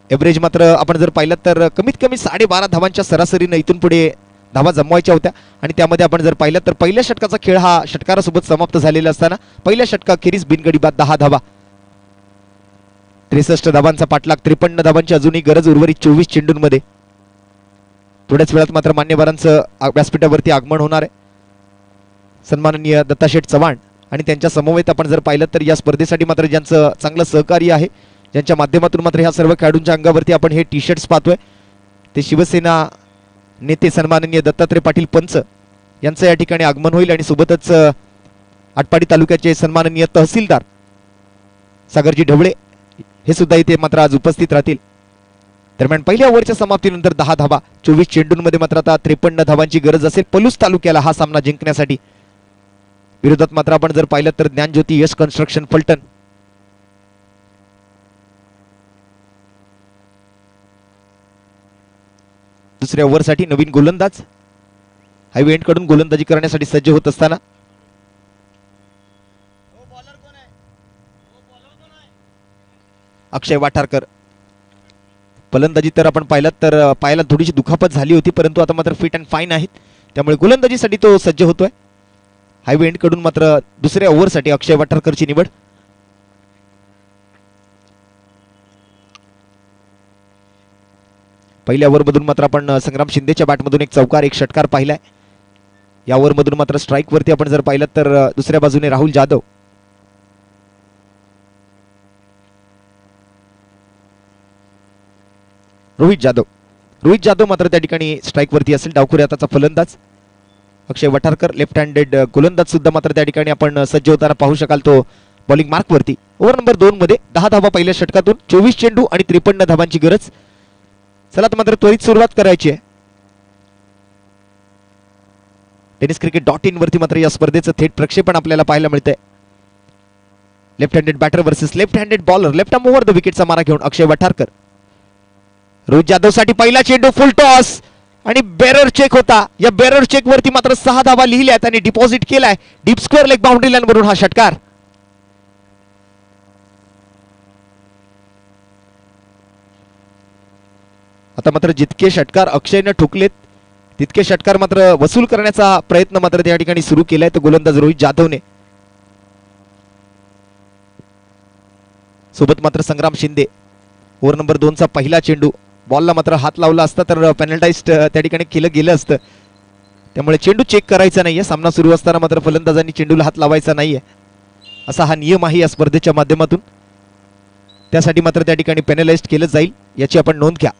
एव्हरेज मात्र आपण जर पाहिलं तर कमीत कमी 12.5 धावांच्या सरासरीने इथून पुढे धावा जमवायच्या होत्या आणि त्यामध्ये आपण जर पाहिलं तर पहिल्या षटकाचा खेळ हा षटकारासोबत समाप्त झालेला असताना पहिल्या षटकाखेरीज बिनगडी बाद 10 धावा. 63 धावांचा पाठलाग, 53 धावांची अजूनही गरज उर्वरित 24 चेंडूंमध्ये. थोड्याच वेळात मात्र मान्यवरांचं व्यासपीठावरती आगमन होणार आहे. सन्माननीय दत्ताशेठ चव्हाण आणि त्यांच्या समवेत आपण जर पाहिलं तर या स्पर्धेसाठी मात्र ज्यांचं चांगलं सहकार्य आहे, ज्यांच्या माध्यमातून मात्र ह्या सर्व खेळाडूंच्या अंगावरती आपण हे टी शर्ट्स पाहतोय, ते शिवसेना नेते सन्माननीय दत्तात्रय पाटील पंच यांचं या ठिकाणी आगमन होईल. आणि सोबतच आटपाडी तालुक्याचे सन्माननीय तहसीलदार सागरजी ढवळे हे सुद्धा इथे मात्र आज उपस्थित राहतील. दरम्यान पहिल्या ओव्हरच्या समाप्तीनंतर 10 धावा 24 चेंडूंमध्ये मात्र आता 53 धावांची गरज असेल पलूस तालुक्याला हा सामना जिंकण्यासाठी. विरोधात मात्र आपण जर पाहिलं तर ज्ञानज्योती यश कन्स्ट्रक्शन फलटण. दुसऱ्या ओव्हरसाठी नवीन गोलंदाज हायवे एंड कडून गोलंदाजी करण्यासाठी सज्ज होत असताना अक्षय वाठारकर. फलंदाजी तर आपण पाहिलं तर पायाला थोडीशी दुखापत झाली होती, परंतु आता मात्र फिट अँड फाईन आहेत, त्यामुळे गोलंदाजीसाठी तो सज्ज होतोय. हायवे एंड कडून मात्र दुसऱ्या ओव्हरसाठी अक्षय वाठारकरची निवड. पहिल्या ओव्हरमधून मात्र आपण संग्राम शिंदेच्या बॅटमधून एक चौकार एक षटकार पाहिलाय. या ओव्हरमधून मात्र स्ट्राईक वरती आपण जर पाहिलं तर दुसऱ्या बाजूने राहुल जाधव, रोहित जाधव मात्र त्या ठिकाणी स्ट्राईक वरती असेल. डावखुरी हाताचा फलंदाज अक्षय वाठारकर, लेफ्ट हँडेड गोलंदाज सुद्धा मात्र त्या ठिकाणी आपण सज्ज होताना पाहू शकाल तो बॉलिंग मार्क वरती. ओव्हर नंबर 2 मध्ये 10 धावा पहिल्या षटकातून, 24 चेंडू आणि 53 धावांची गरज. चला तर मात्र त्वरित सुरुवात करायची आहे. tenniscricket.in वरती मात्र या स्पर्धेचं थेट प्रक्षेपण आपल्याला पाहायला मिळतंय. Left handed batter versus left handed bowler. Left arm over the विकेटचा मारा घेऊन अक्षय वाठारकर. रोहित जाधव साठी पहिला चेंडू फुल टॉस आणि बेरर चेक होता. या बेरर चेक वरती मात्र 6 धावा लिहिल्यात आणि डिपॉझिट केलाय deep square leg boundary line वरून हा षटकार. आता मात्र जितके षटकार अक्षयने ठोकलेत तितके षटकार मात्र वसूल करण्याचा प्रयत्न मात्र त्या ठिकाणी सुरू केलाय तो गोलंदाज रोहित जाधवने. सोबत मात्र संग्राम शिंदे. ओव्हर नंबर 2 चा पहिला चेंडू, बॉलला मात्र हात लावला असता तर पेनल्टाइज्ड त्या ठिकाणी केलं गेलं असतं, त्यामुळे चेंडू चेक करायचा नाहीये. सामना सुरू असताना मात्र फलंदाजांनी चेंडूला हात लावायचा नाहीये असा हा नियम आहे या स्पर्धेच्या माध्यमातून. त्यासाठी मात्र त्या ठिकाणी पेनलाइज्ड केलं जाईल याची आपण नोंद घ्या.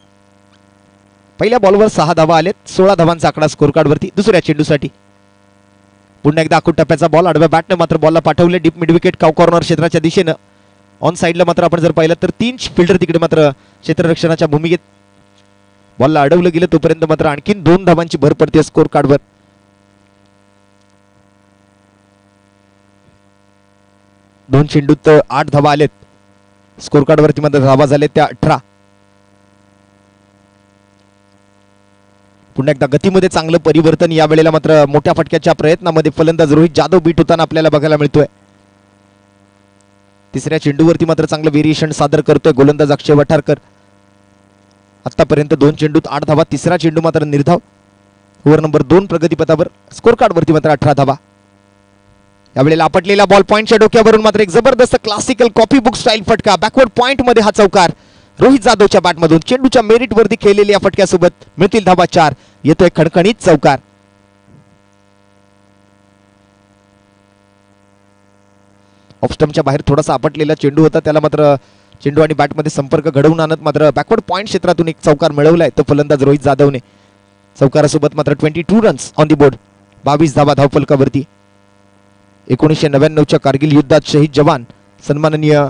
पहिल्या बॉलवर 6 धावा आलेत, 16 धावांचा आकडा स्कोर कार्ड वरती. दुसऱ्या चेंडूसाठी पुन्हा एकदा आखूड टप्प्याचा बॉल, आडव्या बॅटने मात्र बॉलला पाठवले डीप मिड विकेट काव कॉर्नर क्षेत्राच्या दिशेनं. ऑन साइडला मात्र आपण जर पाहिलं तर 3 फिल्डर तिकडे मात्र क्षेत्ररक्षणाच्या भूमिकेत. बॉलला अडवलं गेलं तोपर्यंत मात्र आणखीन 2 धावांची भर पडते स्कोर कार्डवर. दोन चेंडूत 8 धावा आलेत. स्कोर कार्ड वरती मात्र धावा झाले त्या 18. पुन्हा एकदा गतीमध्ये चांगलं परिवर्तन. या वेळेला मात्र मोठ्या फटक्याच्या प्रयत्नामध्ये फलंदाज रोहित जाधव बीट होताना आपल्याला बघायला मिळतोय. तिसऱ्या चेंडूवरती मात्र चांगलं व्हेरिएशन सादर करतोय गोलंदाज अक्षय वाठारकर. आतापर्यंत 2 चेंडूत 8 धावा, तिसरा चेंडू मात्र निर्धाव. ओव्हर नंबर 2 प्रगतीपथावर. स्कोर कार्ड वरती मात्र 18 धावा. यावेळेला आपटलेला बॉल पॉइंटच्या डोक्यावरून मात्र एक जबरदस्त क्लासिकल कॉपी बुक स्टाईल फटका. बॅकवर्ड पॉइंट मध्ये हा चौकार रोहित जाधवच्या बॅटमधून. चेंडूच्या मेरिट वरती खेळलेल्या फटक्यासोबत मिळतील धावा 4. येतोय खणखणीत चौकार. ऑफ स्टंपच्या बाहेर थोडासा आपटलेला चेंडू होता, त्याला मात्र चेंडू आणि बॅटमध्ये संपर्क घडवून आणत मात्र बॅकवर्ड पॉइंट क्षेत्रातून एक चौकार मिळवलाय तो फलंदाज रोहित जाधवने. चौकारासोबत मात्र 22 रन्स ऑन दी बोर्ड, 22 धावा धावफलकावरती. 1999च्या कारगिल युद्धात शहीद जवान सन्माननीय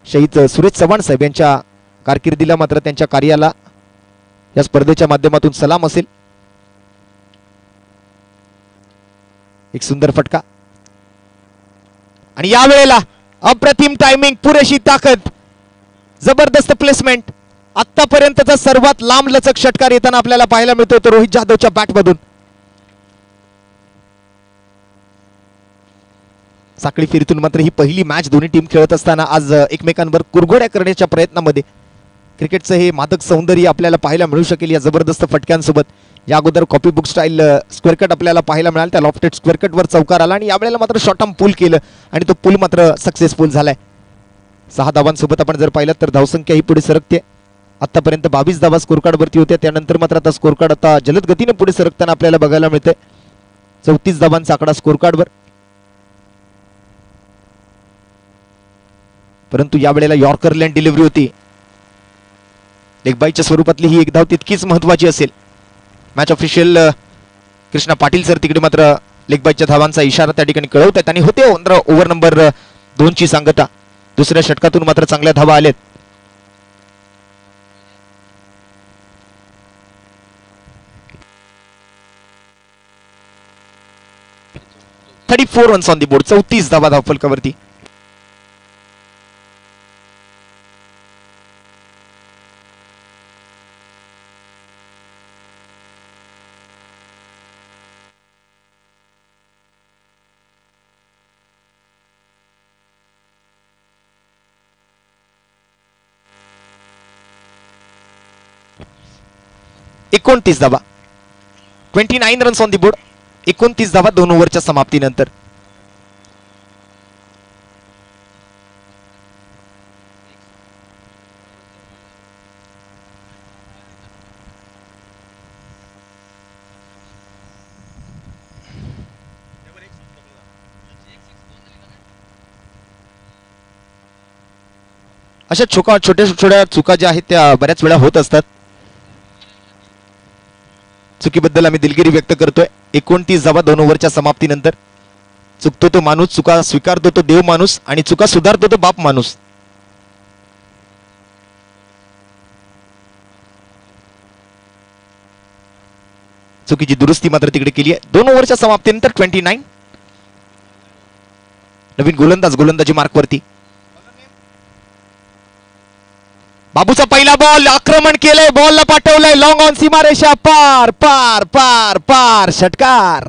शहीद सुरेश चव्हाण साहेब यांच्या कारकिर्दीला मात्र त्यांच्या कार्याला या स्पर्धेच्या माध्यमातून सलाम असेल. एक सुंदर फटका आणि यावेळेला अप्रतिम टायमिंग, पुरेशी ताकद, जबरदस्त प्लेसमेंट. आतापर्यंतचा सर्वात लांब लचक षटकार येताना आपल्याला पाहायला मिळतो तो रोहित जाधवच्या बॅटमधून. साखळी फेरीतून मात्र ही पहिली मॅच दोन्ही टीम खेळत असताना आज एकमेकांवर कुरघोड्या करण्याच्या प्रयत्नामध्ये क्रिकेटचं हे मादक सौंदर्य आपल्याला पाहायला मिळू शकेल या जबरदस्त फटक्यांसोबत. या अगोदर copy book style square cut आपल्याला पाहायला मिळाला, त्या लॉफ्टेड स्क्वेअर कटवर चौकार आला आणि यावेळेला मात्र शॉर्ट आर्म पूल केलं आणि तो पूल मात्र सक्सेसफुल झालाय. 6 धावांसोबत आपण जर पाहिलं तर धावसंख्या ही पुढे सरकते. आतापर्यंत 22 धावा स्कोर कार्ड वरती होत्या, त्यानंतर मात्र आता स्कोर कार्ड आता जलद गतीने पुढे सरकताना आपल्याला बघायला मिळतंय. 34 धावांचा आकडा स्कोर कार्डवर. परंतु यावेळेला यॉर्कर लँड डिलिव्हरी होती. लेगबाईच्या स्वरूपातली ही एक धाव तितकीच महत्वाची असेल. Match official Krishna Patil sir तिकडे मात्र लेगबाईच्या धावांचा इशारा त्या ठिकाणी कळवत आहेत आणि होते ओव्हर नंबर 2 ची सांगता. दुसऱ्या षटकातून मात्र चांगल्या धावा आलेत. $34 रन्स ऑन दी बोर्ड, 34 धावा धावफलकावरती. एकोणतीस धावा, 29 रन्स ऑन दी बोर्ड, 29 धावा 2 ओव्हरच्या समाप्तीनंतर. अशा छोट्या छोट्या चुका ज्या आहेत त्या बऱ्याच वेळा होत असतात. चुकीबद्दल आम्ही दिलगिरी व्यक्त करतोय. 29 धावा 2 ओव्हरच्या समाप्तीनंतर. चुकतो तो माणूस, चुका स्वीकारतो तो देव माणूस आणि चुका सुधारतो तो बाप माणूस. चुकीची दुरुस्ती मात्र तिकडे केली आहे. 2 ओव्हरच्या समाप्तीनंतर 29. नवीन गोलंदाजी मार्कवरती. बाबूचा पहिला बॉल, आक्रमण केलंय, बॉलला पाठवलंय लॉंग ऑन सीमारेषा पार पार पार पार, षटकार.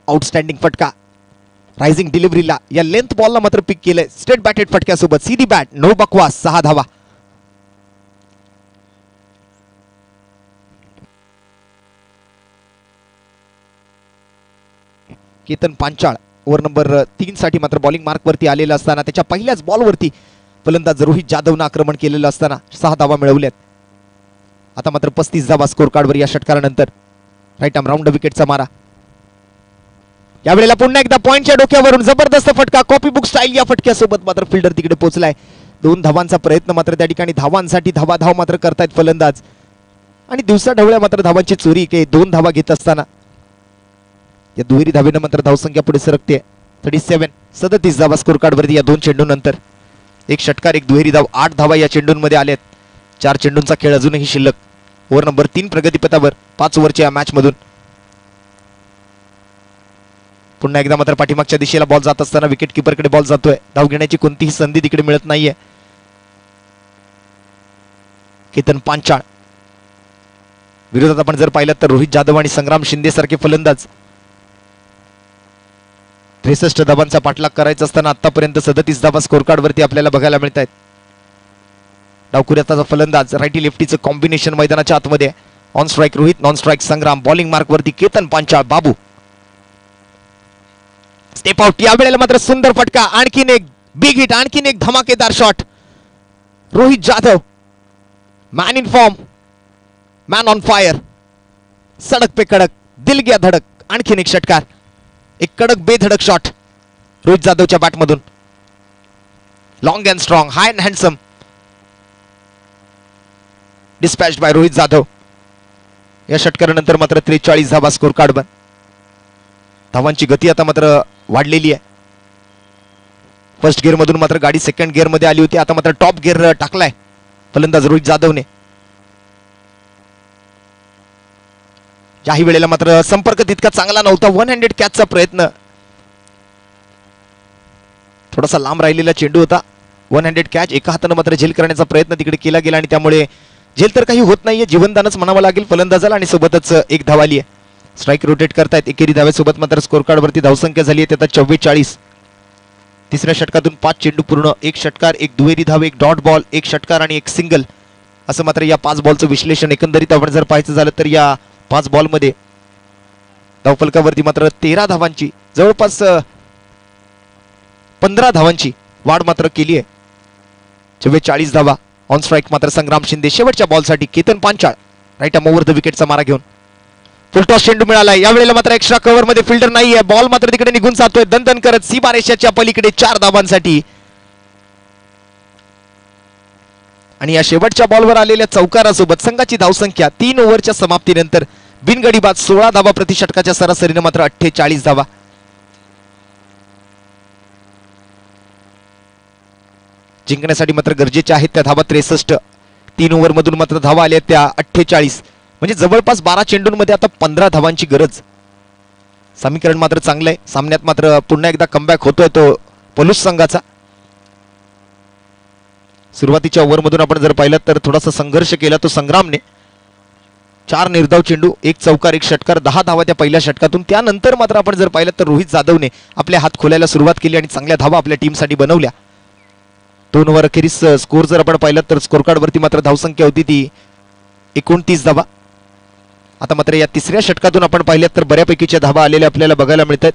आउटस्टँडिंग फटका. रायझिंग डिलिव्हरीला या लेंथ बॉलला मात्र पिक केलंय स्ट्रेट बॅटेड फटक्यासोबत. सीधी बॅट, नो बकवास, 6 धावा. केतन पांचाळ ओव्हर नंबर 3 साठी मात्र बॉलिंग मार्क वरती आलेला असताना त्याच्या पहिल्याच बॉलवरती फलंदाज रोहित जाधवनं आक्रमण केलेलं असताना 6 धावा मिळवल्यात. आता मात्र 35 धावा स्कोर कार्डवर या षटकारानंतर. राईट आर्म राऊंड विकेटचा मारा. यावेळेला पुन्हा एकदा पॉइंटच्या डोक्यावरून जबरदस्त फटका, कॉपी बुक स्टाईल या फटक्यासोबत मात्र फिल्डर तिकडे पोहोचलाय. 2 धावांचा प्रयत्न मात्र त्या ठिकाणी धावांसाठी धाव मात्र करतायत फलंदाज आणि दिवसा ढवळ्या मात्र धावांची चोरी के 2 धावा घेत असताना या दुहेरी धावेनं मात्र धावसंख्या पुढे सरकते. 37 धावा स्कोर कार्डवरती या 2 चेंडूंनंतर. एक षटकार, एक दुहेरी धाव, 8 धावा या चेंडूंमध्ये आल्यात. 4 चेंडूंचा खेळ अजूनही शिल्लक. ओव्हर नंबर 3 प्रगतीपथावर 5 ओव्हरच्या या मॅच मधून. पुन्हा एकदा मात्र पाठीमागच्या दिशेला बॉल जात असताना विकेट किपरकडे बॉल जातोय. धाव घेण्याची कोणतीही संधी तिकडे मिळत नाहीये. केतन पांचाळ विरोधात आपण जर पाहिलं तर रोहित जाधव आणि संग्राम शिंदे सारखे फलंदाज 63 धावांचा पाठलाग करायचा असताना आतापर्यंत 37 धावा स्कोर कार्ड वरती आपल्याला बघायला मिळत आहेत. डावखुऱ्याचा फलंदाज, राईटी लेफ्टीचं कॉम्बिनेशन मैदानाच्या आतमध्ये. On strike Rohit, non strike Sangram, bowling mark वरती केतन पांचाळ, बाबू. Step out. यावेळेला मात्र सुंदर फटका, आणखीन एक बिग हिट, आणखीन एक धमाकेदार shot. Rohit Jadhav man in form, man on fire, सडक पे कडक, दिल गया धडक. आणखीन एक षटकार, एक कडक बेधडक शॉट. रोहित जाधवच्या बॅटमधून long and strong, high and handsome, dispatched by Rohit Jadhav. या षटकारानंतर मात्र 43 धावा स्कोर कार्ड बन. धावांची गती आता मात्र वाढलेली आहे. फर्स्ट गिअर मधून मात्र गाडी सेकंड गिअर मध्ये आली होती, आता मात्र टॉप गिअर टाकलाय फलंदाज रोहित जाधवने. काही वेळेला मात्र संपर्क तितका चांगला नव्हता. वन हँडेड कॅचचा प्रयत्न, थोडासा लांब राहिलेला चेंडू होता. वन हँडेड कॅच, एका हाताने मात्र झेल करण्याचा प्रयत्न तिकडे केला गेला आणि त्यामुळे झेल तर काही होत नाहीये, जीवनदानच म्हणावं लागेल फलंदाजाला. आणि सोबतच एक धाव आली आहे. स्ट्राईक रोटेट करतायत. एकेरी धाव्यासोबत मात्र स्कोर कार्ड वरती धावसंख्या झाली आहे आता 44. तिसऱ्या षटकातून 5 चेंडू पूर्ण, 1 षटकार, 1 दुहेरी धाव, 1 डॉट बॉल, 1 षटकार आणि 1 सिंगल, असं मात्र या 5 बॉलचं विश्लेषण. एकंदरीत आपण जर पाहायचं झालं तर या 5 बॉलमध्ये धावफलकावरती मात्र 13 धावांची, जवळपास 15 धावांची वाढ मात्र केली आहे. 44 धावा. ऑन स्ट्राईक मात्र संग्राम शिंदे. शेवटच्या बॉलसाठी Ketan Panchal right arm over the विकेटचा मारा घेऊन फुलटॉस चेंडू मिळाला. यावेळेला मात्र एक्स्ट्रा कव्हर मध्ये फिल्डर नाहीये. बॉल मात्र तिकडे निघून जातोय दणदण करत सीमा रेषेच्या पलीकडे 4 धावांसाठी. आणि या शेवटच्या बॉलवर आलेल्या चौकारासोबत संघाची धावसंख्या 3 ओव्हरच्या समाप्तीनंतर बिनगडीबाद 16 धावा प्रति षटकाच्या सरासरीने मात्र 48 धावा. जिंकण्यासाठी मात्र गरजेच्या आहेत त्या धावा 63. 3 ओव्हर मधून मात्र धावा आल्या त्या 48, म्हणजे जवळपास 12 चेंडूंमध्ये आता 15 धावांची गरज. समीकरण मात्र चांगलं आहे. सामन्यात मात्र पुन्हा एकदा कमबॅक होतोय तो पोलूस संघाचा. सुरुवातीच्या ओव्हर मधून आपण जर पाहिलं तर थोडासा संघर्ष केला तो संग्रामने. 4 निर्धाव चेंडू, 1 चौकार, 1 षटकार, 10 धावा त्या पहिल्या षटकातून. त्यानंतर मात्र आपण जर पाहिलं तर रोहित जाधवने आपले हात खोलायला सुरुवात केली आणि चांगल्या धावा आपल्या टीमसाठी बनवल्या. 2 ओव्हर अखेरीस स्कोर जर आपण पाहिलं तर स्कोर कार्ड वरती मात्र धावसंख्या होती ती 29 धावा. आता मात्र या तिसऱ्या षटकातून आपण पाहिलं तर बऱ्यापैकीच्या धावा आलेल्या आपल्याला बघायला मिळतात.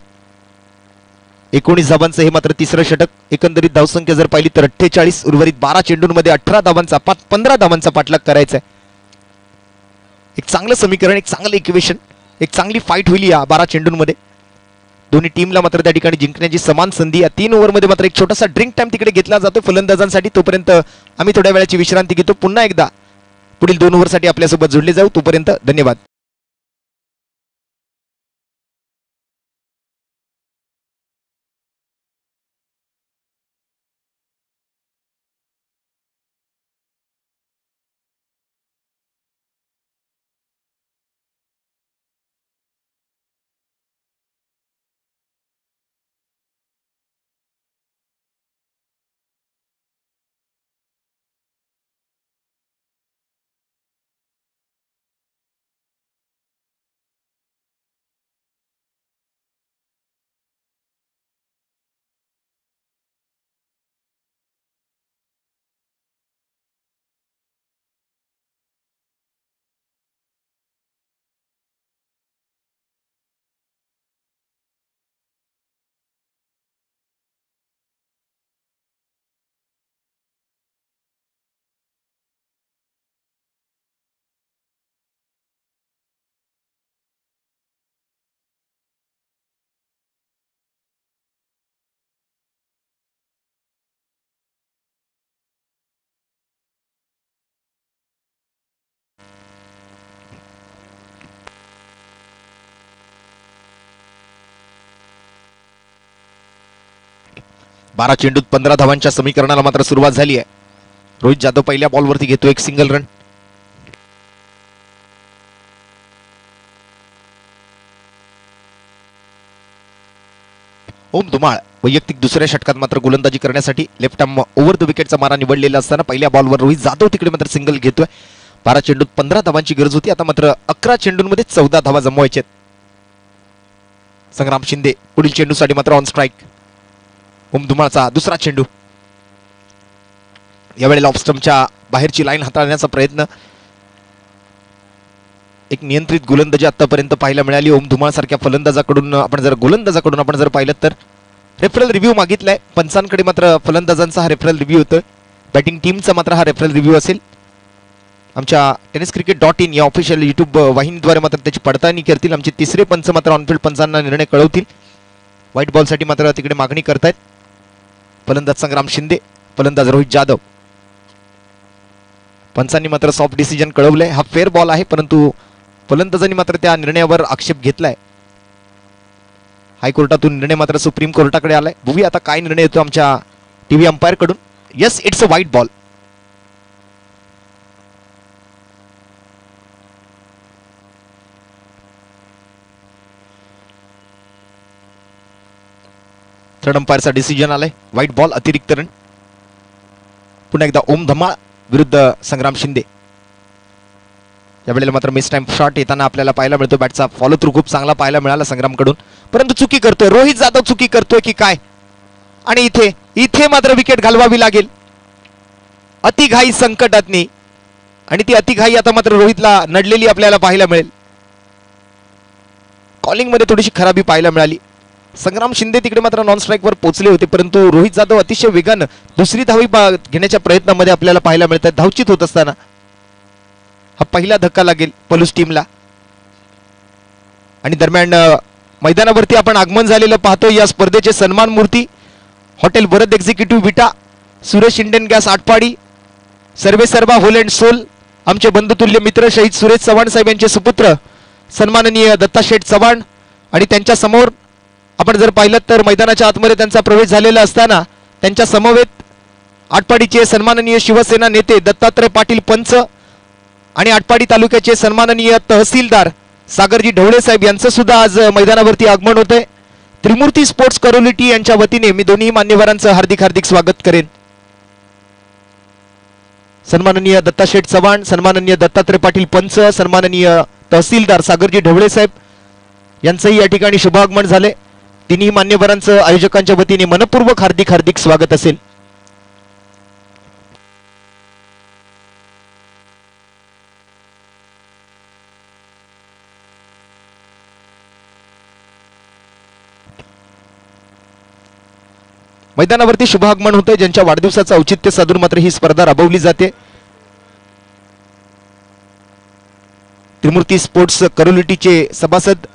19 धावांचं हे मात्र तिसरं षटक. एकंदरीत धावसंख्या जर पाहिली तर 48. उर्वरित 12 चेंडूंमध्ये 18 धावांचा 15 धावांचा पाठलाग करायचा आहे. एक चांगलं समीकरण, एक चांगलं इक्वेशन, एक चांगली फाईट होईल या 12 चेंडूंमध्ये. दोन्ही टीमला मात्र त्या ठिकाणी जिंकण्याची समान संधी. या 3 ओव्हरमध्ये मात्र एक छोटासा ड्रिंक टाइम तिकडे घेतला जातो फलंदाजांसाठी. तोपर्यंत आम्ही थोड्या वेळाची विश्रांती घेतो. पुन्हा एकदा पुढील 2 ओव्हरसाठी आपल्यासोबत जोडले जाऊ. तोपर्यंत धन्यवाद. बारा चेंडूत 15 धावांच्या समीकरणाला मात्र सुरुवात झाली आहे. रोहित जाधव पहिल्या बॉलवरती घेतो 1 सिंगल रन. ओम धुमाळ वैयक्तिक दुसऱ्या षटकात मात्र गोलंदाजी करण्यासाठी लेफ्ट आर्म ओव्हर द विकेटचा मारा निवडलेला असताना पहिल्या बॉलवर रोहित जाधव तिकडे मात्र सिंगल घेतोय. 12 चेंडूत 15 धावांची गरज होती. आता मात्र 11 चेंडूंमध्ये 14 धावा जमवायच्यात. संग्राम शिंदे पुढील चेंडूसाठी मात्र ऑन स्ट्राईक. ओम धुमाळचा दुसरा चेंडू. यावेळेला ऑफ स्टंपच्या बाहेरची लाईन हाताळण्याचा प्रयत्न. एक नियंत्रित गोलंदाजी आतापर्यंत पाहायला मिळाली ओम धुमाळ सारख्या फलंदाजाकडून. आपण जर गोलंदाजाकडून आपण जर पाहिलं तर रेफरल रिव्ह्यू मागितलाय. पंचांकडे मात्र फलंदाजांचा हा रेफरल रिव्ह्यू होतोय. बॅटिंग टीमचा मात्र हा रेफरल रिव्ह्यू असेल. आमच्या tenniscricket.in या ऑफिशियल युट्यूब वाहिनीद्वारे मात्र त्याची पडताळणी करतील. आमचे तिसरे पंच मात्र ऑनफिल्ड पंचांना निर्णय कळवतील. व्हाईट बॉलसाठी मात्र तिकडे मागणी करतायत. फलंदाज संग्राम शिंदे, फलंदाज रोहित जाधव. पंचांनी मात्र सॉफ्ट डिसिजन कळवलंय. हा फेअर बॉल आहे, परंतु फलंदाजांनी मात्र त्या निर्णयावर आक्षेप घेतलाय. हायकोर्टातून निर्णय मात्र सुप्रीम कोर्टाकडे आलाय. बघूया आता काय निर्णय येतो आमच्या टीव्ही अंपायर कडून. Yes, it's a white ball. Third अंपायरचा डिसिजन आलाय. व्हाईट बॉल, अतिरिक्त रन. पुन्हा एकदा ओम धमाळ विरुद्ध संग्राम शिंदे. यावेळेला मात्र मिस टाइम शॉट येताना आपल्याला पाहायला मिळतो. बॅटचा फॉलो थ्रू खूप चांगला पाहायला मिळाला संग्रामकडून, परंतु चुकी करतोय रोहित जाधव. चुकी करतोय की काय? आणि इथे मात्र विकेट घालवावी लागेल. अतिघाई संकटातनी, आणि ती अतिघाई आता मात्र रोहितला नडलेली आपल्याला पाहायला मिळेल. कॉलिंग मध्ये थोडीशी खराबी पाहायला मिळाली. संग्राम शिंदे तिकडे मात्र नॉन स्ट्राईक वर पोहोचले होते, परंतु रोहित जाधव अतिशय वेगानं दुसरी धावी घेण्याच्या प्रयत्नामध्ये आपल्याला पाहायला मिळतात. धावचित होत असताना हा पहिला धक्का लागेल पलूस टीमला. आणि दरम्यान मैदानावरती आपण आगमन झालेलं पाहतो. या स्पर्धेचे सन्मान मूर्ती हॉटेल वरद एक्झिक्युटिव्ह विटा, सुरेश इंडियन गॅस आटपाडी, सर्वे सर्वा होल अँड सोल, आमचे बंधुतुल्य मित्र शहीद सुरेश चव्हाण साहेब यांचे सुपुत्र सन्माननीय दत्ता शेठ चव्हाण. आणि त्यांच्या समोर आपण जर पाहिलं तर मैदानाच्या आतमध्ये त्यांचा प्रवेश झालेला असताना त्यांच्या समवेत आटपाडीचे सन्माननीय शिवसेना नेते दत्तात्रय पाटील पंच आणि आटपाडी तालुक्याचे सन्माननीय तहसीलदार सागरजी ढवळे साहेब यांचं सुद्धा आज मैदानावरती आगमन होतंय. त्रिमूर्ती स्पोर्ट्स करोलिटी यांच्या वतीने मी दोन्ही मान्यवरांचं हार्दिक स्वागत करेन. सन्माननीय दत्ता शेठ चव्हाण, सन्माननीय दत्तात्रय पाटील पंच, सन्माननीय तहसीलदार सागरजी ढवळे साहेब यांचंही या ठिकाणी शुभागमन झाले. तिन्ही मान्यवरांचं आयोजकांच्या वतीने मनपूर्वक हार्दिक स्वागत असेल. मैदानावरती शुभागमन होतंय. ज्यांच्या वाढदिवसाचं औचित्य साधून मात्र ही स्पर्धा राबवली जाते. त्रिमूर्ती स्पोर्ट्स करोलिटीचे सभासद,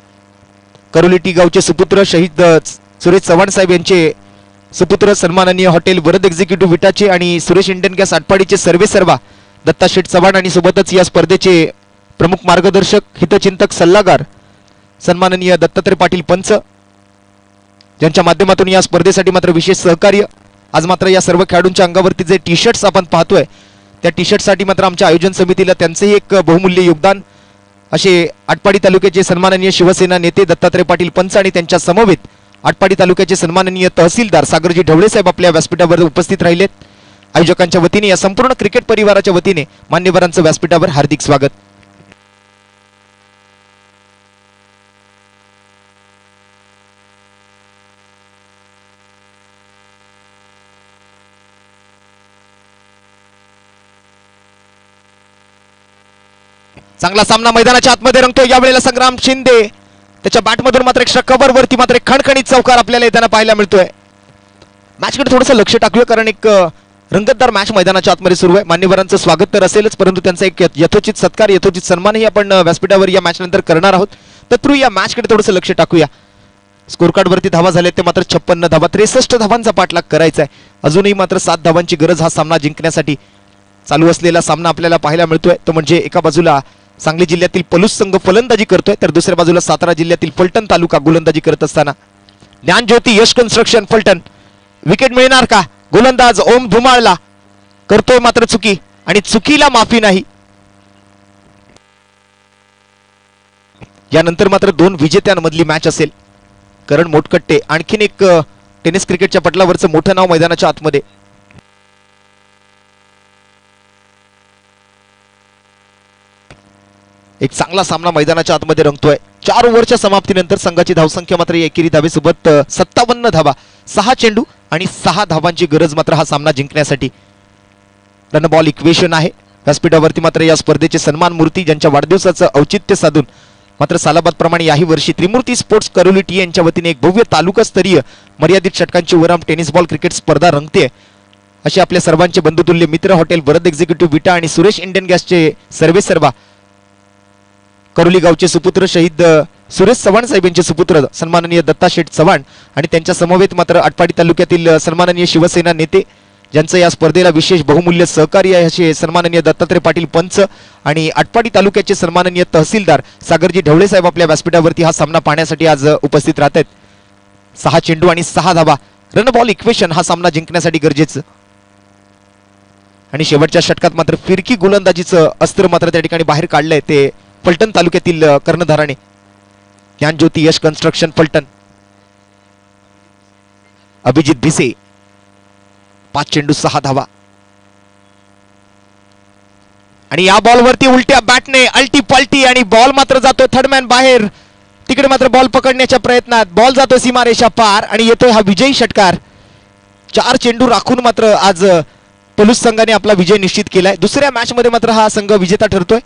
करोलिटी गावचे सुपुत्र शहीद सुरेश चव्हाण साहेब यांचे सुपुत्र सन्माननीय हॉटेल वरद एक्झिक्युटिव्ह विटाचे आणि सुरेश इंडियन गॅस आटपाडीचे सर्वे सर्वा दत्ता शेठ चव्हाण, आणि सोबतच या स्पर्धेचे प्रमुख मार्गदर्शक, हितचिंतक, सल्लागार सन्माननीय दत्तात्रय पाटील पंच, ज्यांच्या माध्यमातून या स्पर्धेसाठी मात्र विशेष सहकार्य. आज मात्र या सर्व खेळाडूंच्या अंगावरती जे टी शर्ट्स आपण पाहतोय त्या टी शर्टसाठी मात्र आमच्या आयोजन समितीला त्यांचेही एक बहुमूल्य योगदान. असे आटपाडी तालुक्याचे सन्माननीय शिवसेना नेते दत्तात्रय पाटील पंच आणि त्यांच्या समवेत आटपाडी तालुक्याचे सन्माननीय तहसीलदार सागरजी ढवळे साहेब आपल्या व्यासपीठावर उपस्थित राहिलेत. आयोजकांच्या वतीने, या संपूर्ण क्रिकेट परिवाराच्या वतीने मान्यवरांचं व्यासपीठावर हार्दिक स्वागत. चांगला सामना मैदानाच्या आतमध्ये रंगतो. यावेळेला संग्राम शिंदे त्याच्या बॅटमधून मात्र एक्स्ट्रा कव्हर वरती मात्र एक खणखणीत चौकार आपल्याला येताना पाहायला मिळतोय. मॅचकडे थोडंसं लक्ष टाकूया, कारण एक रंगतदार मॅच मैदानाच्या आतमध्ये सुरू आहे. मान्यवरांचं स्वागत तर असेलच, परंतु त्यांचा एक यथोचित सत्कार, यथोचित सन्मानही आपण व्यासपीठावर या मॅच नंतर करणार आहोत. तत्पूर्वी या मॅचकडे थोडंसं लक्ष टाकूया. स्कोर कार्ड वरती धावा झाले ते मात्र 56 धावा, 63 धावांचा पाठलाग करायचा आहे. अजूनही मात्र 7 धावांची गरज हा सामना जिंकण्यासाठी. चालू असलेला सामना आपल्याला पाहायला मिळतोय तो म्हणजे एका बाजूला सांगली जिल्ह्यातील पलूस संघ फलंदाजी करतोय, तर दुसऱ्या बाजूला सातारा जिल्ह्यातील फलटण तालुका गोलंदाजी करत असताना ज्ञानज्योती यश कन्स्ट्रक्शन फलटण. विकेट मिळणार का? गोलंदाज ओम धुमाळला करतोय मात्र चुकी, आणि चुकीला माफी नाही. यानंतर मात्र 2 विजेत्यांमधली मॅच असेल. करण मोटकट्टे आणखीन एक टेनिस क्रिकेटच्या पटलावरचं मोठं नाव मैदानाच्या आतमध्ये. एक चांगला सामना मैदानाच्या आतमध्ये रंगतोय. 4 ओव्हरच्या समाप्तीनंतर संघाची धावसंख्या मात्र एकेरी धावेसोबत 57 धावा, 6 चेंडू आणि 6 धावांची गरज मात्र हा सामना जिंकण्यासाठी. रन बॉल इक्वेशन आहे. व्यासपीठावरती मात्र या स्पर्धेचे सन्मान मूर्ती, ज्यांच्या वाढदिवसाचं औचित्य साधून मात्र सालाबाद प्रमाणे याही वर्षी त्रिमूर्ती स्पोर्ट्स करोलिटी यांच्या वतीने एक भव्य तालुकास्तरीय मर्यादित षटकांची ओव्हरआर्म टेनिस बॉल क्रिकेट स्पर्धा रंगते. असे आपल्या सर्वांचे बंधुतुल्य मित्र हॉटेल वरद एक्झिक्युटिव्ह विटा आणि सुरेश इंडियन गॅसचे सर्वे सर्वा करोली गावचे सुपुत्र शहीद सुरेश चव्हाण साहेब यांचे सुपुत्र सन्माननीय दत्ता शेठ चव्हाण आणि त्यांच्या समवेत मात्र आटपाडी तालुक्यातील सन्माननीय शिवसेना नेते ज्यांचं या स्पर्धेला विशेष बहुमूल्य सहकार्य आहे असे सन्माननीय दत्तात्रय पाटील पंच आणि आटपाडी तालुक्याचे सन्माननीय तहसीलदार सागरजी ढवळे साहेब आपल्या व्यासपीठावरती हा सामना पाहण्यासाठी आज उपस्थित राहत आहेत. 6 चेंडू आणि 6 धावा, रन बॉल इक्वेशन हा सामना जिंकण्यासाठी गरजेचं. आणि शेवटच्या षटकात मात्र फिरकी गोलंदाजीचं अस्त्र मात्र त्या ठिकाणी बाहेर काढलंय ते फलटण तालुक्यातील कर्णधाराने ज्ञानज्योती यश कन्स्ट्रक्शन फलटण. अभिजित भिसे 5 चेंडू 6 धावा आणि या बॉलवरती उलट्या बॅटने अल्टी पल्टी आणि बॉल मात्र जातोय थर्डमॅन बाहेर. तिकडे मात्र बॉल पकडण्याच्या प्रयत्नात बॉल जातोय सीमारेषा पार आणि येतोय हा विजयी षटकार. 4 चेंडू राखून मात्र आज पलूस संघाने आपला विजय निश्चित केलाय. दुसऱ्या मॅच मध्ये मात्र हा संघ विजेता ठरतोय.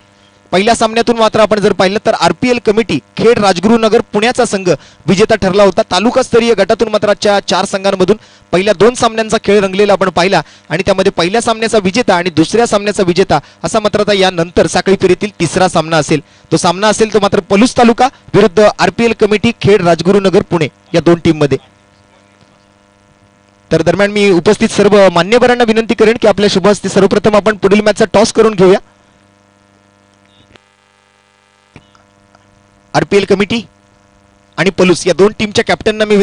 पहिल्या सामन्यातून मात्र आपण जर पाहिलं तर आरपीएल कमिटी खेड राजगुरुनगर पुण्याचा संघ विजेता ठरला होता. तालुकास्तरीय गटातून मात्र आजच्या 4 संघांमधून पहिल्या 2 सामन्यांचा खेळ रंगलेला आपण पाहिला आणि त्यामध्ये पहिल्या सामन्याचा विजेता आणि दुसऱ्या सामन्याचा विजेता असा मात्र आता यानंतर साखळी फेरीतील तिसरा सामना असेल. तो सामना असेल तो मात्र पलूस तालुका विरुद्ध आरपीएल कमिटी खेड राजगुरुनगर पुणे या 2 टीम मध्ये. तर दरम्यान मी उपस्थित सर्व मान्यवरांना विनंती करेन की आपल्या शुभ हस्ते सर्वप्रथम आपण पुढील मॅचचा टॉस करून घेऊया. आरपीएल कमिटी आणि पलूस या 2 टीमच्या कॅप्टनना मी